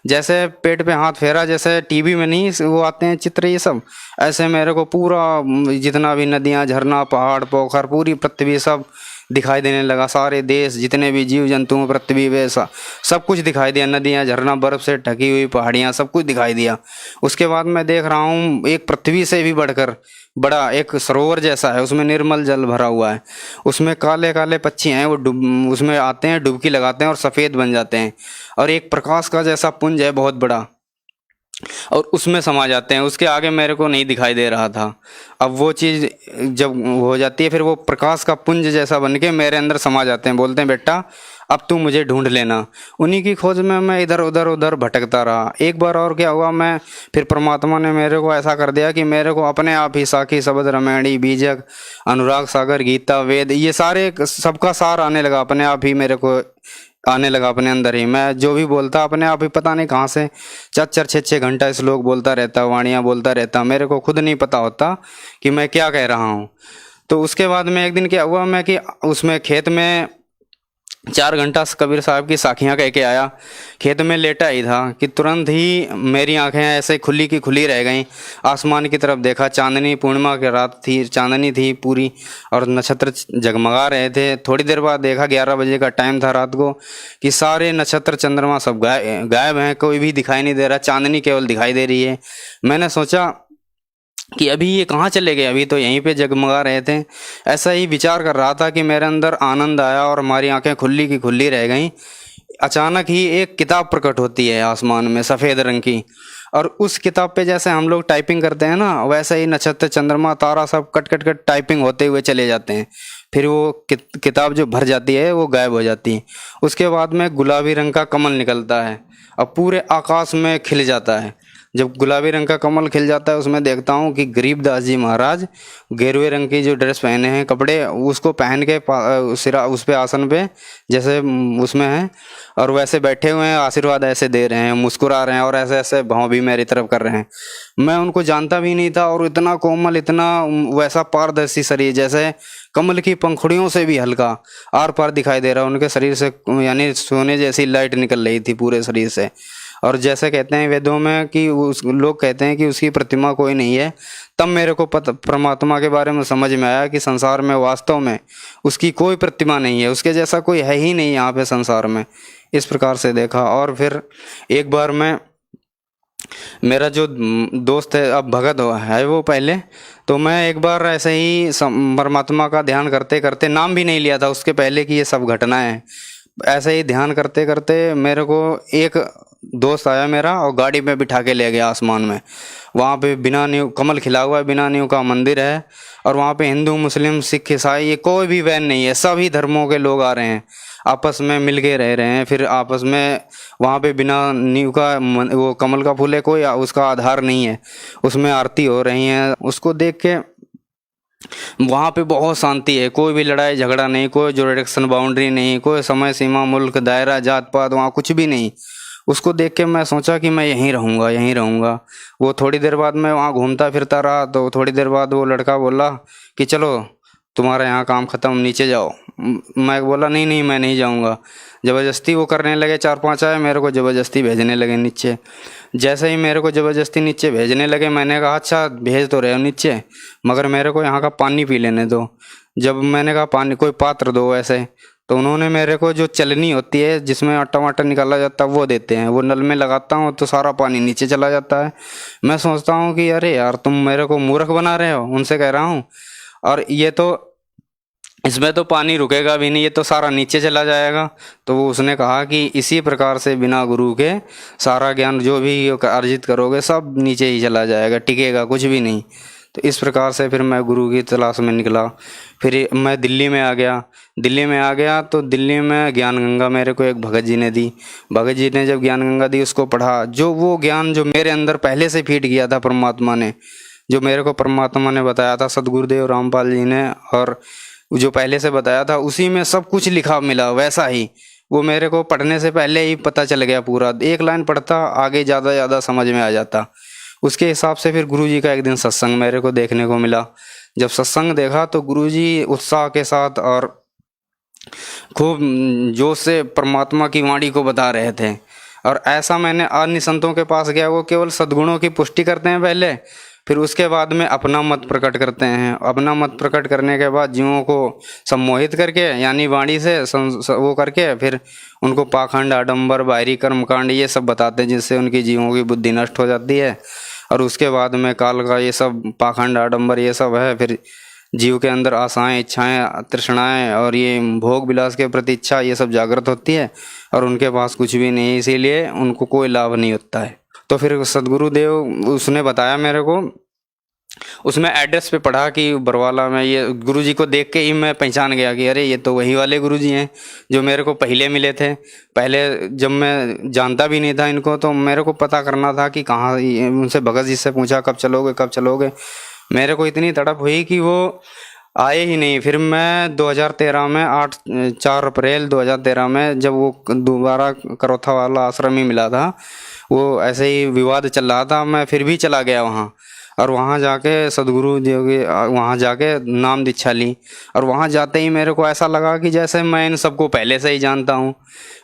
जैसे पेट पे हाथ फेरा, जैसे टीवी में नहीं वो आते हैं चित्र ये सब, ऐसे मेरे को पूरा जितना भी नदियाँ, झरना, पहाड़, पोखर, पूरी पृथ्वी सब दिखाई देने लगा। सारे देश, जितने भी जीव जंतु, पृथ्वी वैसा सब कुछ दिखाई दिया। नदियाँ, झरना, बर्फ से ढकी हुई पहाड़ियाँ, सब कुछ दिखाई दिया। उसके बाद मैं देख रहा हूँ एक पृथ्वी से भी बढ़कर बड़ा एक सरोवर जैसा है, उसमें निर्मल जल भरा हुआ है। उसमें काले काले पक्षी हैं, वो उसमें आते हैं, डुबकी लगाते हैं और सफ़ेद बन जाते हैं। और एक प्रकाश का जैसा पुंज है बहुत बड़ा, और उसमें समा जाते हैं। उसके आगे मेरे को नहीं दिखाई दे रहा था। अब वो चीज़ जब हो जाती है, फिर वो प्रकाश का पुंज जैसा बन के मेरे अंदर समा जाते हैं। बोलते हैं बेटा अब तू मुझे ढूंढ लेना। उन्हीं की खोज में मैं इधर उधर भटकता रहा। एक बार और क्या हुआ, मैं फिर परमात्मा ने मेरे को ऐसा कर दिया कि मेरे को अपने आप ही साखी, शबद, रामायणी, बीजक, अनुराग सागर, गीता, वेद, ये सारे सबका सार आने लगा अपने आप ही, मेरे को आने लगा अपने अंदर ही। मैं जो भी बोलता अपने आप ही पता नहीं कहाँ से 4-4, 6-6 घंटा श्लोक बोलता रहता, वाणियाँ बोलता रहता, मेरे को खुद नहीं पता होता कि मैं क्या कह रहा हूँ। तो उसके बाद में एक दिन क्या हुआ, मैं कि उसमें खेत में 4 घंटा कबीर साहब की साखियाँ कह के आया। खेत में लेटा ही था कि तुरंत ही मेरी आंखें ऐसे खुली की खुली रह गईं। आसमान की तरफ देखा, चांदनी, पूर्णिमा की रात थी, चांदनी थी पूरी और नक्षत्र जगमगा रहे थे। थोड़ी देर बाद देखा, 11 बजे का टाइम था रात को, कि सारे नक्षत्र, चंद्रमा सब गायब हैं, कोई भी दिखाई नहीं दे रहा, चांदनी केवल दिखाई दे रही है। मैंने सोचा कि अभी ये कहाँ चले गए, अभी तो यहीं पे जगमगा रहे थे। ऐसा ही विचार कर रहा था कि मेरे अंदर आनंद आया और हमारी आंखें खुली की खुली रह गईं। अचानक ही एक किताब प्रकट होती है आसमान में, सफ़ेद रंग की, और उस किताब पे जैसे हम लोग टाइपिंग करते हैं ना, वैसे ही नक्षत्र, चंद्रमा, तारा सब कट कट कट टाइपिंग होते हुए चले जाते हैं। फिर वो किताब जो भर जाती है वो गायब हो जाती है। उसके बाद में गुलाबी रंग का कमल निकलता है और पूरे आकाश में खिल जाता है। जब गुलाबी रंग का कमल खिल जाता है, उसमें देखता हूँ कि गरीबदास जी महाराज गेरुए रंग की जो ड्रेस पहने हैं, कपड़े, उसको पहन के सिरा उस पे आसन पे जैसे उसमें है, और वैसे बैठे हुए हैं, आशीर्वाद ऐसे दे रहे हैं, मुस्कुरा रहे हैं और ऐसे ऐसे भाव भी मेरी तरफ कर रहे हैं। मैं उनको जानता भी नहीं था, और इतना कोमल, इतना वैसा पारदर्शी शरीर, जैसे कमल की पंखुड़ियों से भी हल्का आर पार दिखाई दे रहा उनके शरीर से, यानी सोने जैसी लाइट निकल रही थी पूरे शरीर से। और जैसे कहते हैं वेदों में कि उस लोग कहते हैं कि उसकी प्रतिमा कोई नहीं है, तब मेरे को परमात्मा के बारे में समझ में आया कि संसार में वास्तव में उसकी कोई प्रतिमा नहीं है, उसके जैसा कोई है ही नहीं यहाँ पे संसार में। इस प्रकार से देखा। और फिर एक बार मैं, मेरा जो दोस्त है अब भगत है वो पहले, तो मैं एक बार ऐसे ही परमात्मा का ध्यान करते करते, नाम भी नहीं लिया था उसके पहले कि ये सब घटनाएं, ऐसे ही ध्यान करते करते मेरे को एक दोस्त आया मेरा और गाड़ी में बिठा के ले गया आसमान में। वहाँ पे बिना नींव, कमल खिला हुआ है, बिना नींव का मंदिर है, और वहाँ पे हिंदू, मुस्लिम, सिख, ईसाई, ये कोई भी वैन नहीं है, सभी धर्मों के लोग आ रहे हैं, आपस में मिल के रह रहे हैं। फिर आपस में वहाँ पे बिना नींव का वो कमल का फूल है, कोई उसका आधार नहीं है, उसमें आरती हो रही है। उसको देख के वहाँ पे बहुत शांति है, कोई भी लड़ाई झगड़ा नहीं, कोई जुरिडिक्शन बाउंड्री नहीं, कोई समय सीमा, मुल्क, दायरा, जात पात, वहाँ कुछ भी नहीं। उसको देख के मैं सोचा कि मैं यहीं रहूँगा, यहीं रहूँगा। वो थोड़ी देर बाद मैं वहाँ घूमता फिरता रहा, तो थोड़ी देर बाद वो लड़का बोला कि चलो तुम्हारा यहाँ काम ख़त्म, नीचे जाओ। मैं बोला नहीं नहीं मैं नहीं जाऊँगा। ज़बरदस्ती वो करने लगे, 4-5 आए, मेरे को ज़बरदस्ती भेजने लगे नीचे। जैसे ही मेरे को ज़बरदस्ती नीचे भेजने लगे, मैंने कहा अच्छा भेज तो रहे हो नीचे, मगर मेरे को यहाँ का पानी पी लेने दो। जब मैंने कहा पानी, कोई पात्र दो ऐसे, तो उन्होंने मेरे को जो चलनी होती है जिसमें आटा वाटा निकाला जाता है वो देते हैं। वो नल में लगाता हूँ तो सारा पानी नीचे चला जाता है। मैं सोचता हूँ कि अरे यार तुम मेरे को मूर्ख बना रहे हो, उनसे कह रहा हूँ, और ये तो इसमें तो पानी रुकेगा भी नहीं, ये तो सारा नीचे चला जाएगा। तो वो उसने कहा कि इसी प्रकार से बिना गुरु के सारा ज्ञान जो भी अर्जित करोगे सब नीचे ही चला जाएगा, टिकेगा कुछ भी नहीं। तो इस प्रकार से फिर मैं गुरु की तलाश में निकला। फिर मैं दिल्ली में आ गया तो दिल्ली में ज्ञान गंगा मेरे को एक भगत जी ने दी। भगत जी ने जब ज्ञान गंगा दी, उसको पढ़ा, जो वो ज्ञान जो मेरे अंदर पहले से फीड किया था परमात्मा ने, जो मेरे को परमात्मा ने बताया था, सदगुरुदेव रामपाल जी ने, और जो पहले से बताया था उसी में सब कुछ लिखा मिला वैसा ही। वो मेरे को पढ़ने से पहले ही पता चल गया पूरा। एक लाइन पढ़ता, आगे ज़्यादा समझ में आ जाता। उसके हिसाब से फिर गुरुजी का एक दिन सत्संग मेरे को देखने को मिला। जब सत्संग देखा तो गुरुजी उत्साह के साथ और खूब जोश से परमात्मा की वाणी को बता रहे थे। और ऐसा मैंने अन्य संतों के पास गया, वो केवल सद्गुणों की पुष्टि करते हैं पहले, फिर उसके बाद में अपना मत प्रकट करते हैं। अपना मत प्रकट करने के बाद जीवों को सम्मोहित करके, यानी वाणी से वो करके, फिर उनको पाखंड, आडंबर, बाहरी कर्मकांड ये सब बताते हैं, जिससे उनकी जीवों की बुद्धि नष्ट हो जाती है। और उसके बाद में काल का ये सब पाखंड, आडंबर ये सब है, फिर जीव के अंदर आशाएं, इच्छाएं, तृष्णाएं और ये भोग विलास के प्रति इच्छा ये सब जागृत होती है, और उनके पास कुछ भी नहीं, इसीलिए उनको कोई लाभ नहीं होता है। तो फिर सदगुरुदेव उसने बताया मेरे को, उसमें एड्रेस पे पढ़ा कि बरवाला में, ये गुरुजी को देख के ही मैं पहचान गया कि अरे ये तो वही वाले गुरुजी हैं जो मेरे को पहले मिले थे। पहले जब मैं जानता भी नहीं था इनको, तो मेरे को पता करना था कि कहाँ। उनसे भगत जी से पूछा कब चलोगे। मेरे को इतनी तड़प हुई कि वो आए ही नहीं। फिर मैं 2013 में 4 अप्रैल 2013 में जब वो दोबारा करोथा वाला आश्रम ही मिला था, वो ऐसे ही विवाद चल रहा था, मैं फिर भी चला गया वहाँ। और वहाँ जाके सदगुरु जी के वहाँ जाके नाम दीक्षा ली। और वहाँ जाते ही मेरे को ऐसा लगा कि जैसे मैं इन सबको पहले से ही जानता हूँ,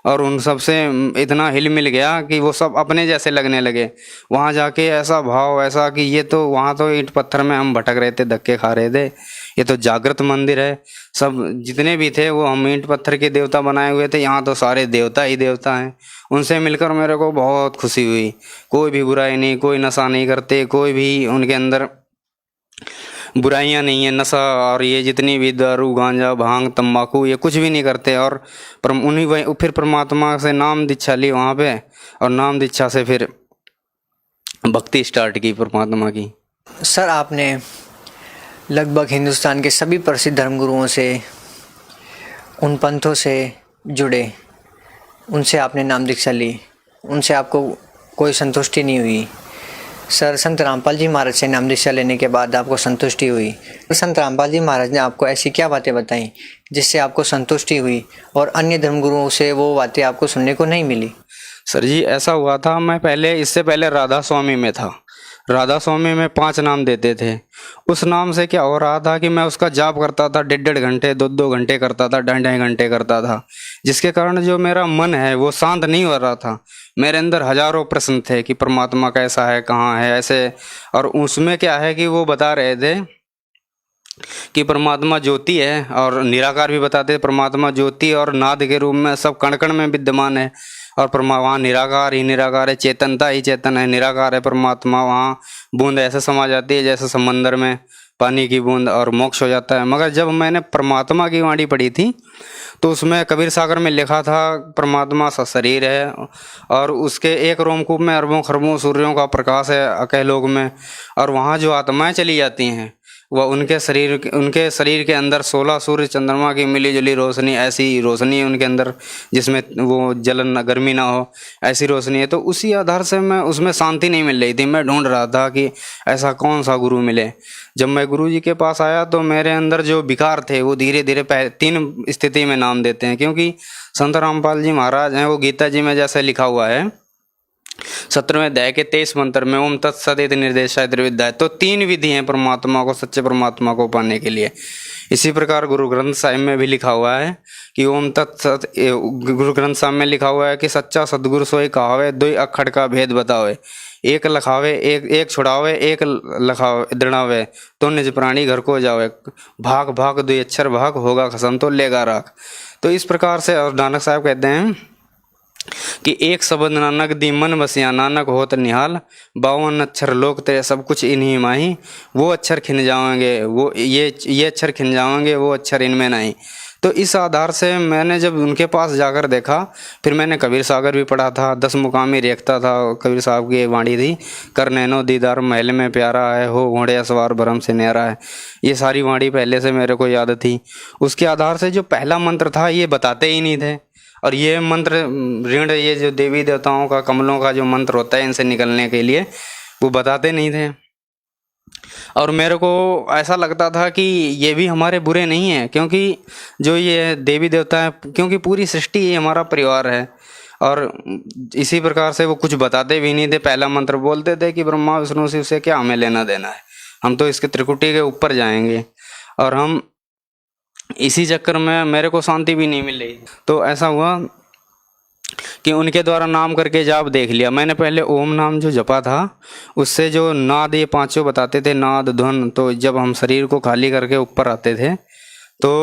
और उन सब से इतना हिल मिल गया कि वो सब अपने जैसे लगने लगे। वहाँ जाके ऐसा भाव, ऐसा कि ये तो वहाँ तो ईंट पत्थर में हम भटक रहे थे, धक्के खा रहे थे, ये तो जागृत मंदिर है। सब जितने भी थे वो हम ईंट पत्थर के देवता बनाए हुए थे, यहाँ तो सारे देवता ही देवता हैं। उनसे मिलकर मेरे को बहुत खुशी हुई। कोई भी बुराई नहीं, कोई नशा नहीं करते, कोई भी उनके अंदर बुराइयां नहीं है। नशा और ये जितनी भी दारू, गांजा, भांग, तंबाकू ये कुछ भी नहीं करते। और फिर परमात्मा से नाम दीक्षा ली वहाँ पे, और नाम दीक्षा से फिर भक्ति स्टार्ट की परमात्मा की। सर, आपने लगभग हिंदुस्तान के सभी प्रसिद्ध धर्मगुरुओं से, उन पंथों से जुड़े, उनसे आपने नाम दीक्षा ली, उनसे आपको कोई संतुष्टि नहीं हुई। सर, संत रामपाल जी महाराज से नाम दीक्षा लेने के बाद आपको संतुष्टि हुई। संत रामपाल जी महाराज ने आपको ऐसी क्या बातें बताई जिससे आपको संतुष्टि हुई और अन्य धर्मगुरुओं से वो बातें आपको सुनने को नहीं मिली? सर जी, ऐसा हुआ था, मैं इससे पहले राधा स्वामी में था। राधा स्वामी में 5 नाम देते थे। उस नाम से क्या हो रहा था कि मैं उसका जाप करता था, 1.5 घंटे 2 घंटे करता था, 2.5 घंटे करता था, जिसके कारण जो मेरा मन है वो शांत नहीं हो रहा था। मेरे अंदर हजारों प्रश्न थे कि परमात्मा कैसा है, कहाँ है, ऐसे। और उसमें क्या है कि वो बता रहे थे कि परमात्मा ज्योति है, और निराकार भी बताते परमात्मा ज्योति और नाद के रूप में सब कण कण में विद्यमान है। और वहाँ निराकार ही निराकार है, चेतनता ही चेतन है, निराकार है परमात्मा। वहाँ बूंद ऐसे समा जाती है जैसे समंदर में पानी की बूंद, और मोक्ष हो जाता है। मगर जब मैंने परमात्मा की वाणी पढ़ी थी तो उसमें कबीर सागर में लिखा था परमात्मा सशरीर है, और उसके एक रोमकूप में अरबों खरबों सूर्यों का प्रकाश है अकलोक में। और वहाँ जो आत्माएं चली जाती हैं वह उनके शरीर के अंदर 16 सूर्य चंद्रमा की मिली जुली रोशनी, ऐसी रोशनी है उनके अंदर जिसमें वो जलन गर्मी ना हो, ऐसी रोशनी है। तो उसी आधार से मैं उसमें शांति नहीं मिल रही थी। मैं ढूंढ रहा था कि ऐसा कौन सा गुरु मिले। जब मैं गुरु जी के पास आया तो मेरे अंदर जो विकार थे वो धीरे धीरे 3 स्थिति में नाम देते हैं, क्योंकि संत रामपाल जी महाराज हैं, वो गीता जी में जैसे लिखा हुआ है 17वें अध्याय के 23 मंत्र में, ओम तत्सदिति निर्देशाय त्रिविद्या। तो 3 विधि हैं परमात्मा को, सच्चे परमात्मा को पाने के लिए। इसी प्रकार गुरु ग्रंथ साहिब में भी लिखा हुआ है कि ओम तत्सत, गुरु ग्रंथ साहिब में लिखा हुआ है कि सच्चा सदगुरु सोई कहावे, 2 अखड़ का भेद बतावे, एक लखावे एक छुड़ावे, एक लखावे दृढ़ावे, तो निज प्राणी घर को जावे, भाग भाग 2 अक्षर भाग, होगा खसम तो लेगा राख। तो इस प्रकार से, और नानक साहब कहते हैं कि एक शब्द नानक दी मन बसिया, नानक होत निहाल, 52 अक्षर लोक तेरे सब कुछ इन्हीं माही, वो अक्षर खिन जाएंगे, वो ये अक्षर खिन जाएंगे, वो अक्षर इनमें नहीं। तो इस आधार से मैंने जब उनके पास जाकर देखा, फिर मैंने कबीर सागर भी पढ़ा था, 10 मुकामी रेखता था, कबीर साहब की वाणी थी, कर नैनो दीदार महल में प्यारा है, हो घोड़े सवार भरम से न्यारा है। ये सारी वाणी पहले से मेरे को याद थी। उसके आधार से जो पहला मंत्र था ये बताते ही नहीं थे, और ये मंत्र ऋण, ये जो देवी देवताओं का कमलों का जो मंत्र होता है इनसे निकलने के लिए, वो बताते नहीं थे। और मेरे को ऐसा लगता था कि ये भी हमारे बुरे नहीं हैं, क्योंकि जो ये देवी देवता है, क्योंकि पूरी सृष्टि ये हमारा परिवार है। और इसी प्रकार से वो कुछ बताते भी नहीं थे। पहला मंत्र बोलते थे कि ब्रह्मा विष्णु शिव से क्या हमें लेना देना है, हम तो इसके त्रिकुटी के ऊपर जाएंगे। और हम इसी चक्कर में मेरे को शांति भी नहीं मिल रही। तो ऐसा हुआ कि उनके द्वारा नाम करके जाप देख लिया मैंने। पहले ओम नाम जो जपा था, उससे जो नाद ये पांचों बताते थे, नाद ध्वन, तो जब हम शरीर को खाली करके ऊपर आते थे तो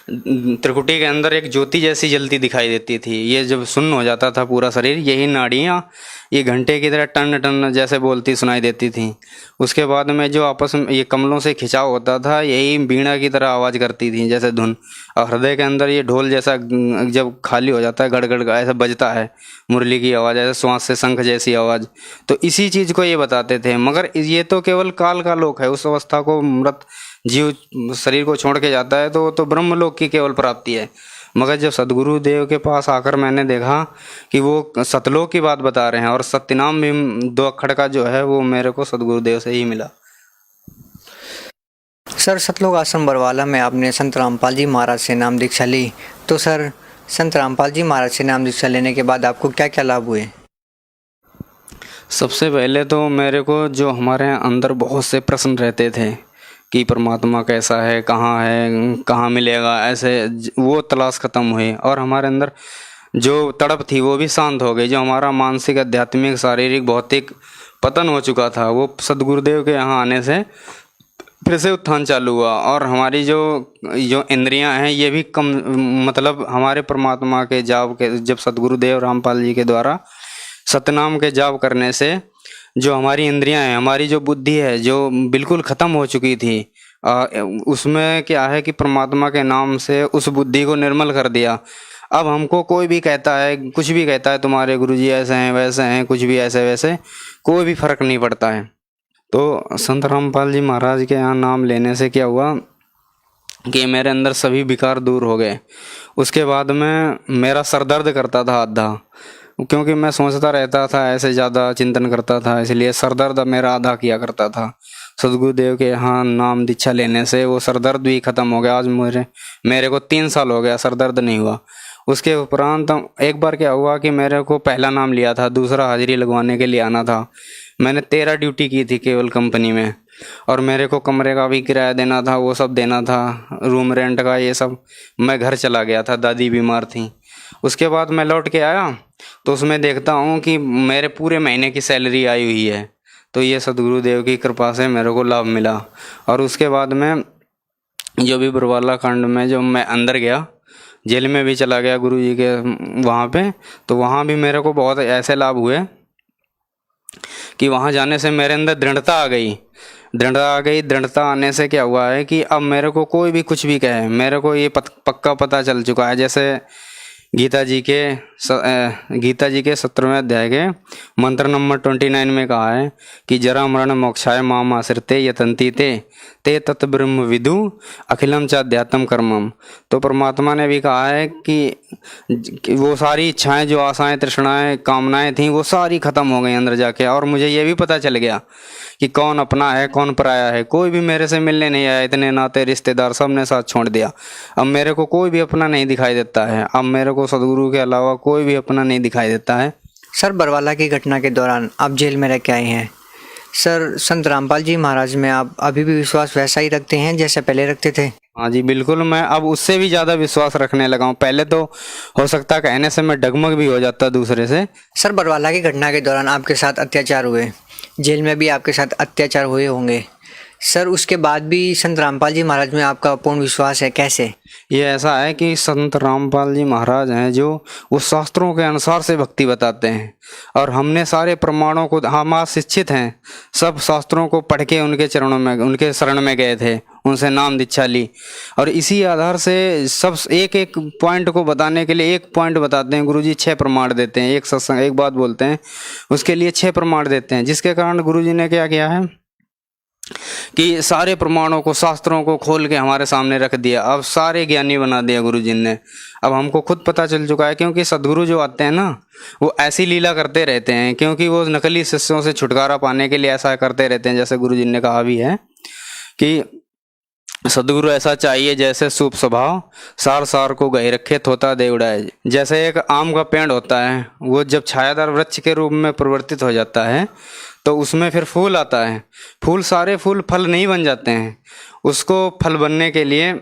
त्रिकुटी के अंदर एक ज्योति जैसी जलती दिखाई देती थी। ये जब सुन्न हो जाता था पूरा शरीर, यही नाड़ियाँ ये घंटे की तरह टन टन जैसे बोलती सुनाई देती थी। उसके बाद में जो आपस में ये कमलों से खिंचाव होता था, यही बीणा की तरह आवाज़ करती थी जैसे धुन। और हृदय के अंदर ये ढोल जैसा जब खाली हो जाता है, गड़गड़ ऐसा बजता है, मुरली की आवाज़, ऐसे श्वास से शंख जैसी आवाज़। तो इसी चीज़ को ये बताते थे। मगर ये तो केवल काल का लोक है। उस अवस्था को मृत जीव शरीर को छोड़ के जाता है तो ब्रह्मलोक की केवल प्राप्ति है। मगर जब सदगुरु देव के पास आकर मैंने देखा कि वो सतलोक की बात बता रहे हैं, और सत्यनाम भी 2 अक्षर का जो है वो मेरे को सदगुरु देव से ही मिला। सर, सतलोक आश्रम बरवाला में आपने संत रामपाल जी महाराज से नाम दीक्षा ली, तो सर संत रामपाल जी महाराज से नाम दीक्षा लेने के बाद आपको क्या क्या लाभ हुए? सबसे पहले तो मेरे को जो हमारे अंदर बहुत से प्रश्न रहते थे कि परमात्मा कैसा है, कहाँ मिलेगा, ऐसे वो तलाश खत्म हुई। और हमारे अंदर जो तड़प थी वो भी शांत हो गई। जो हमारा मानसिक, आध्यात्मिक, शारीरिक, भौतिक पतन हो चुका था, वो सदगुरुदेव के यहाँ आने से फिर से उत्थान चालू हुआ। और हमारी जो इंद्रियां हैं ये भी कम, मतलब हमारे परमात्मा के जाप के, जब सदगुरुदेव रामपाल जी के द्वारा सतनाम के जाप करने से जो हमारी इंद्रियां हैं, हमारी जो बुद्धि है जो बिल्कुल ख़त्म हो चुकी थी, उसमें क्या है कि परमात्मा के नाम से उस बुद्धि को निर्मल कर दिया। अब हमको कोई भी कहता है, कुछ भी कहता है, तुम्हारे गुरुजी ऐसे हैं वैसे हैं, कुछ भी ऐसे वैसे, कोई भी फर्क नहीं पड़ता है। तो संत रामपाल जी महाराज के यहाँ नाम लेने से क्या हुआ कि मेरे अंदर सभी विकार दूर हो गए। उसके बाद में मेरा सर दर्द करता था आधा, क्योंकि मैं सोचता रहता था, ऐसे ज़्यादा चिंतन करता था, इसलिए सर दर्द मेरा आधा किया करता था। सदगुरुदेव के यहाँ नाम दीक्षा लेने से वो सर दर्द भी ख़त्म हो गया। आज मेरे को 3 साल हो गया, सर दर्द नहीं हुआ। उसके उपरांत एक बार क्या हुआ कि मेरे को पहला नाम लिया था, दूसरा हाजिरी लगवाने के लिए आना था। मैंने 13 ड्यूटी की थी केवल कंपनी में, और मेरे को कमरे का भी किराया देना था, वो सब देना था, रूम रेंट का ये सब। मैं घर चला गया था, दादी बीमार थी। उसके बाद मैं लौट के आया तो उसमें देखता हूँ कि मेरे पूरे महीने की सैलरी आई हुई है। तो ये सदगुरुदेव की कृपा से मेरे को लाभ मिला। और उसके बाद में जो भी बरवाला कांड में जो मैं अंदर गया, जेल में भी चला गया गुरुजी के वहाँ पे, तो वहाँ भी मेरे को बहुत ऐसे लाभ हुए कि वहाँ जाने से मेरे अंदर दृढ़ता आ गई। दृढ़ता आने से क्या हुआ है कि अब मेरे को कोई भी कुछ भी कहे, मेरे को ये पक्का पता चल चुका है। जैसे गीता जी के 17वें अध्याय के मंत्र नंबर 29 में कहा है कि जरा मरण मोक्षाय माम आश्रिते यतन्ति ते तत् ब्रह्म विदु अखिलम चाध्यात्म कर्मम। तो परमात्मा ने भी कहा है कि वो सारी इच्छाएं, जो आशाएं, तृष्णाएं, कामनाएं थीं, वो सारी खत्म हो गई अंदर जाके। और मुझे ये भी पता चल गया कि कौन अपना है कौन पराया है। कोई भी मेरे से मिलने नहीं आया, इतने नाते रिश्तेदार सब ने साथ छोड़ दिया। अब मेरे को कोई भी अपना नहीं दिखाई देता है। अब मेरे को सदगुरु के अलावा कोई भी अपना नहीं दिखाई देता है। सर, बरवाला की घटना के दौरान आप जेल में रह के आए हैं। सर, संत रामपाल जी महाराज में आप अभी भी विश्वास वैसा ही रखते हैं जैसे पहले रखते थे? हाँ जी, बिल्कुल। मैं अब उससे भी ज़्यादा विश्वास रखने लगा हूँ। पहले तो हो सकता कहने से मैं डगमग भी हो जाता दूसरे से। सर, बरवाला की घटना के दौरान आपके साथ अत्याचार हुए, जेल में भी आपके साथ अत्याचार हुए होंगे। सर, उसके बाद भी संत रामपाल जी महाराज में आपका पूर्ण विश्वास है, कैसे? ये ऐसा है कि संत रामपाल जी महाराज हैं जो वो शास्त्रों के अनुसार से भक्ति बताते हैं, और हमने सारे प्रमाणों को, हम आज शिक्षित हैं, सब शास्त्रों को पढ़ के उनके चरणों में, उनके शरण में गए थे, उनसे नाम दीक्षा ली। और इसी आधार से सब एक एक पॉइंट को बताने के लिए एक पॉइंट बताते हैं। गुरुजी 6 प्रमाण देते हैं। एक सत्संग, एक बात बोलते हैं, उसके लिए 6 प्रमाण देते हैं। जिसके कारण गुरुजी ने क्या किया है कि सारे प्रमाणों को, शास्त्रों को खोल के हमारे सामने रख दिया। अब सारे ज्ञानी बना दिया गुरु जी ने। अब हमको खुद पता चल चुका है, क्योंकि सदगुरु जो आते हैं ना, वो ऐसी लीला करते रहते हैं, क्योंकि वो नकली शिष्यों से छुटकारा पाने के लिए ऐसा करते रहते हैं। जैसे गुरु जी ने कहा भी है कि सदगुरु ऐसा चाहिए जैसे सूप स्वभाव, सार सार को गहे रखे थोता दे उड़ाए। जैसे एक आम का पेड़ होता है, वो जब छायादार वृक्ष के रूप में परिवर्तित हो जाता है तो उसमें फिर फूल आता है। फूल, सारे फूल फल नहीं बन जाते हैं। उसको फल बनने के लिए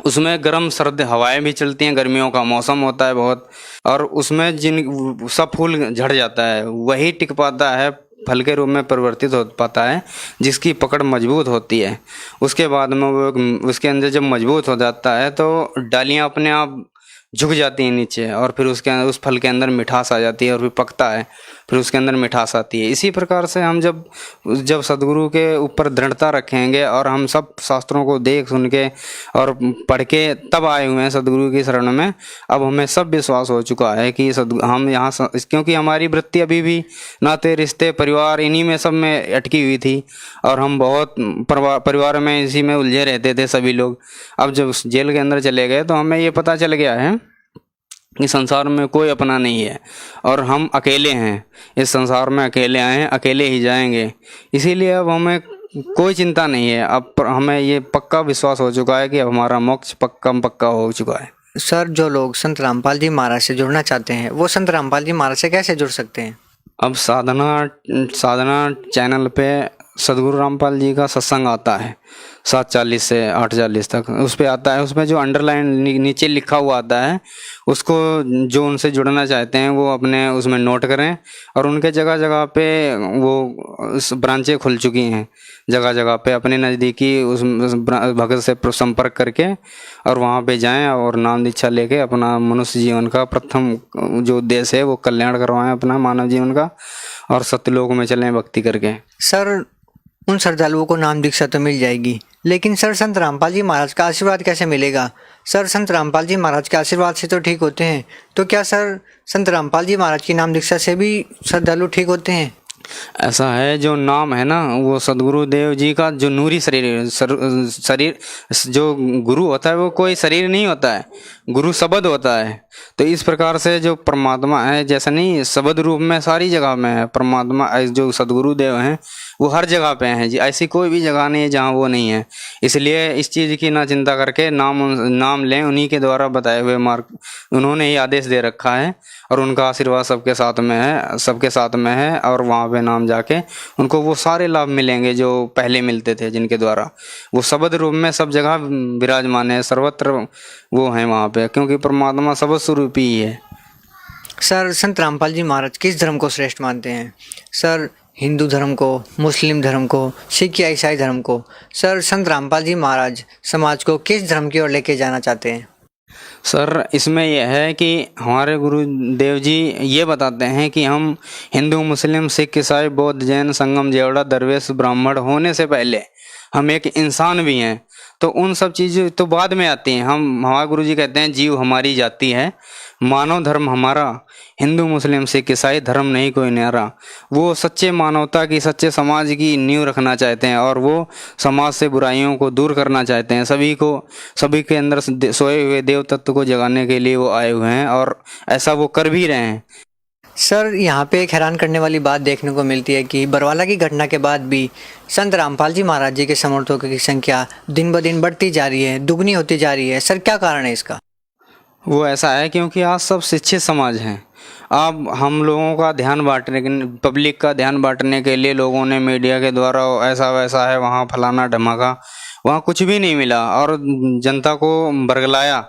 उसमें गर्म सर्द हवाएं भी चलती हैं, गर्मियों का मौसम होता है बहुत, और उसमें जिन सब फूल झड़ जाता है, वही टिक पाता है, फल के रूप में परिवर्तित हो पाता है, जिसकी पकड़ मजबूत होती है। उसके बाद में वो उसके अंदर जब मजबूत हो जाता है तो डालियां अपने आप झुक जाती हैं नीचे, और फिर उस फल के अंदर मिठास आ जाती है, और फिर पकता है, फिर उसके अंदर मिठास आती है। इसी प्रकार से हम जब सदगुरु के ऊपर दृढ़ता रखेंगे, और हम सब शास्त्रों को देख सुन के और पढ़ के तब आए हुए हैं सदगुरु की शरण में, अब हमें सब विश्वास हो चुका है कि हम यहाँ, क्योंकि हमारी वृत्ति अभी भी नाते रिश्ते परिवार इन्हीं में सब में अटकी हुई थी, और हम बहुत परिवार में इसी में उलझे रहते थे सभी लोग। अब जब जेल के अंदर चले गए तो हमें ये पता चल गया है कि संसार में कोई अपना नहीं है, और हम अकेले हैं, इस संसार में अकेले आए हैं, अकेले ही जाएंगे। इसीलिए अब हमें कोई चिंता नहीं है। अब हमें ये पक्का विश्वास हो चुका है कि अब हमारा मोक्ष पक्का हो चुका है। सर, जो लोग संत रामपाल जी महाराज से जुड़ना चाहते हैं, वो संत रामपाल जी महाराज से कैसे जुड़ सकते हैं? अब साधना चैनल पे सदगुरु रामपाल जी का सत्संग आता है 7:40 से 8:40 तक, उस पर आता है। उसमें जो अंडरलाइन नीचे लिखा हुआ आता है, उसको जो उनसे जुड़ना चाहते हैं वो अपने उसमें नोट करें। और उनके जगह जगह पे वो ब्रांचें खुल चुकी हैं, जगह जगह पे अपने नज़दीकी उस भगत से संपर्क करके और वहाँ पे जाएं और नाम दीक्षा लेके अपना मनुष्य जीवन का प्रथम जो उद्देश्य है वो कल्याण करवाएं अपना मानव जीवन का, और सत्यलोक में चलें भक्ति करके। सर, उन श्रद्धालुओं को नाम दीक्षा तो मिल जाएगी, लेकिन सर संत रामपाल जी महाराज का आशीर्वाद कैसे मिलेगा? सर, संत रामपाल जी महाराज के आशीर्वाद से तो ठीक होते हैं, तो क्या सर संत रामपाल जी महाराज की नाम दीक्षा से भी श्रद्धालु ठीक होते हैं? ऐसा है, जो नाम है ना, वो सदगुरु देव जी का जो नूरी शरीर जो गुरु होता है वो कोई शरीर नहीं होता है, गुरु शब्द होता है। तो इस प्रकार से जो परमात्मा है, जैसा नहीं शब्द रूप में सारी जगह में है परमात्मा, जो सदगुरु देव हैं वो हर जगह पे हैं जी, ऐसी कोई भी जगह नहीं है जहाँ वो नहीं है। इसलिए इस चीज़ की ना चिंता करके नाम लें, उन्हीं के द्वारा बताए हुए मार्ग उन्होंने ही आदेश दे रखा है, और उनका आशीर्वाद सबके साथ में है। और वहाँ पे नाम जाके उनको वो सारे लाभ मिलेंगे जो पहले मिलते थे, जिनके द्वारा वो शब्द रूप में सब जगह विराजमान है, सर्वत्र वो हैं वहाँ पे, क्योंकि परमात्मा शब्द स्वरूप ही है। सर, संत रामपाल जी महाराज किस धर्म को श्रेष्ठ मानते हैं? सर, हिंदू धर्म को, मुस्लिम धर्म को, सिख या ईसाई धर्म को? सर, संत रामपाल जी महाराज समाज को किस धर्म की ओर लेके जाना चाहते हैं? सर, इसमें यह है कि हमारे गुरुदेव जी ये बताते हैं कि हम हिंदू, मुस्लिम, सिख, ईसाई, बौद्ध, जैन, संगम, जेवड़ा, दरवेश, ब्राह्मण होने से पहले हम एक इंसान भी हैं। तो उन सब चीज़ें तो बाद में आती हैं। हमारे गुरु जी कहते हैं जीव हमारी जाति है, मानव धर्म हमारा, हिंदू, मुस्लिम, सिख, ईसाई धर्म नहीं कोई न्यारा। वो सच्चे मानवता की, सच्चे समाज की नींव रखना चाहते हैं, और वो समाज से बुराइयों को दूर करना चाहते हैं। सभी के अंदर सोए हुए देव तत्व को जगाने के लिए वो आए हुए हैं, और ऐसा वो कर भी रहे हैं। सर, यहाँ पे एक हैरान करने वाली बात देखने को मिलती है कि बरवाला की घटना के बाद भी संत रामपाल जी महाराज जी के समर्थकों की संख्या दिन ब दिन बढ़ती जा रही है, दुगनी होती जा रही है। सर, क्या कारण है इसका? वो ऐसा है क्योंकि आज सब शिक्षित समाज हैं। अब हम लोगों का ध्यान बांटने, पब्लिक का ध्यान बांटने के लिए लोगों ने मीडिया के द्वारा ऐसा वैसा है, वहाँ फलाना धमाका, वहाँ कुछ भी नहीं मिला और जनता को बरगलाया।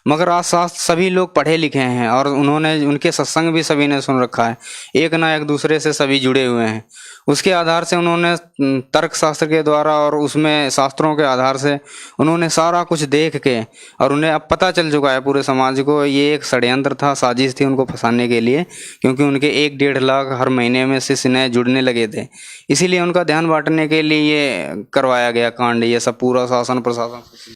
मगर आज सभी लोग पढ़े लिखे हैं और उनके सत्संग भी सभी ने सुन रखा है, एक ना एक दूसरे से सभी जुड़े हुए हैं। उसके आधार से उन्होंने तर्क शास्त्र के द्वारा और उसमें शास्त्रों के आधार से उन्होंने सारा कुछ देख के, और उन्हें अब पता चल चुका है पूरे समाज को ये एक षड्यंत्र था, साजिश थी उनको फंसाने के लिए, क्योंकि उनके 1-1.5 लाख हर महीने में शिष्य नए जुड़ने लगे थे। इसीलिए उनका ध्यान बांटने के लिए ये करवाया गया कांड, ये सब पूरा शासन प्रशासन।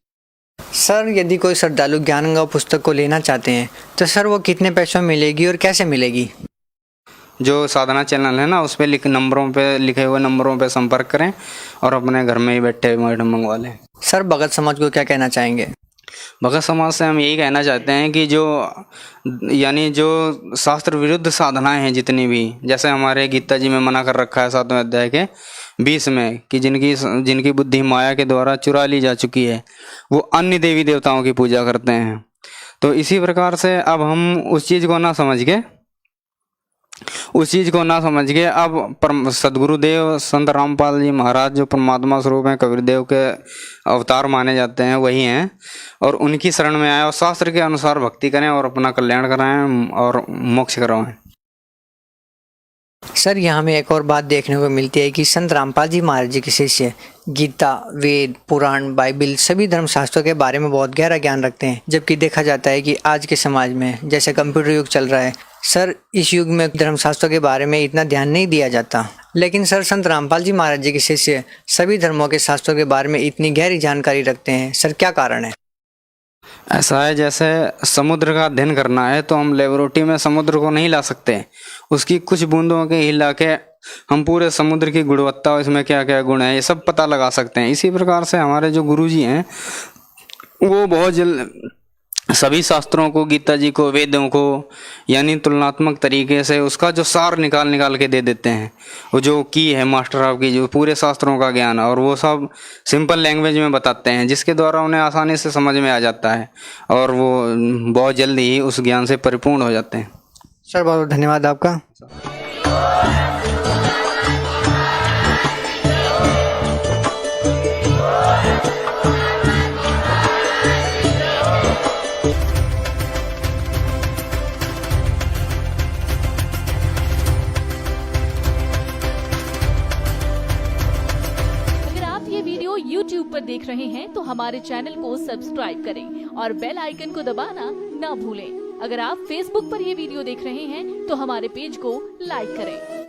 सर, यदि कोई श्रद्धालु ज्ञानगंगा पुस्तक को लेना चाहते हैं तो सर वो कितने पैसों में मिलेगी और कैसे मिलेगी? जो साधना चैनल है ना, उस पर लिखे हुए नंबरों पे संपर्क करें और अपने घर में ही बैठे मैडम मंगवा लें। सर भगत समाज को क्या कहना चाहेंगे? भगत समाज से हम यही कहना चाहते हैं कि जो शास्त्र विरुद्ध साधनाएं हैं जितनी भी, जैसे हमारे गीता जी में मना कर रखा है 7वें अध्याय के 20 में कि जिनकी बुद्धि माया के द्वारा चुरा ली जा चुकी है वो अन्य देवी देवताओं की पूजा करते हैं। तो इसी प्रकार से अब हम उस चीज़ को ना समझ के अब सदगुरुदेव संत रामपाल जी महाराज जो परमात्मा स्वरूप हैं, कबीरदेव के अवतार माने जाते हैं, वही हैं, और उनकी शरण में आए और शास्त्र के अनुसार भक्ति करें और अपना कल्याण कराएं और मोक्ष करवाएं। सर यहाँ हमें एक और बात देखने को मिलती है कि संत रामपाल जी महाराज जी के शिष्य गीता, वेद, पुराण, बाइबल सभी धर्मशास्त्रों के बारे में बहुत गहरा ज्ञान रखते हैं, जबकि देखा जाता है कि आज के समाज में जैसे कंप्यूटर युग चल रहा है सर, इस युग में धर्मशास्त्रों के बारे में इतना ध्यान नहीं दिया जाता। लेकिन सर संत रामपाल जी महाराज जी के शिष्य सभी धर्मों के शास्त्रों के बारे में इतनी गहरी जानकारी रखते हैं, सर क्या कारण है? ऐसा है, जैसे समुद्र का अध्ययन करना है तो हम लेबोरेटरी में समुद्र को नहीं ला सकते, उसकी कुछ बूंदों के हिला के हम पूरे समुद्र की गुणवत्ता और इसमें क्या क्या गुण है ये सब पता लगा सकते हैं। इसी प्रकार से हमारे जो गुरुजी हैं वो बहुत जल्द सभी शास्त्रों को, गीता जी को, वेदों को यानी तुलनात्मक तरीके से उसका जो सार निकाल के दे देते हैं। वो जो की है मास्टर आपकी जो पूरे शास्त्रों का ज्ञान, और वो सब सिंपल लैंग्वेज में बताते हैं जिसके द्वारा उन्हें आसानी से समझ में आ जाता है और वो बहुत जल्दी ही उस ज्ञान से परिपूर्ण हो जाते हैं। सर बहुत धन्यवाद आपका। YouTube पर देख रहे हैं तो हमारे चैनल को सब्सक्राइब करें और बेल आइकन को दबाना ना भूलें। अगर आप Facebook पर यह वीडियो देख रहे हैं तो हमारे पेज को लाइक करें।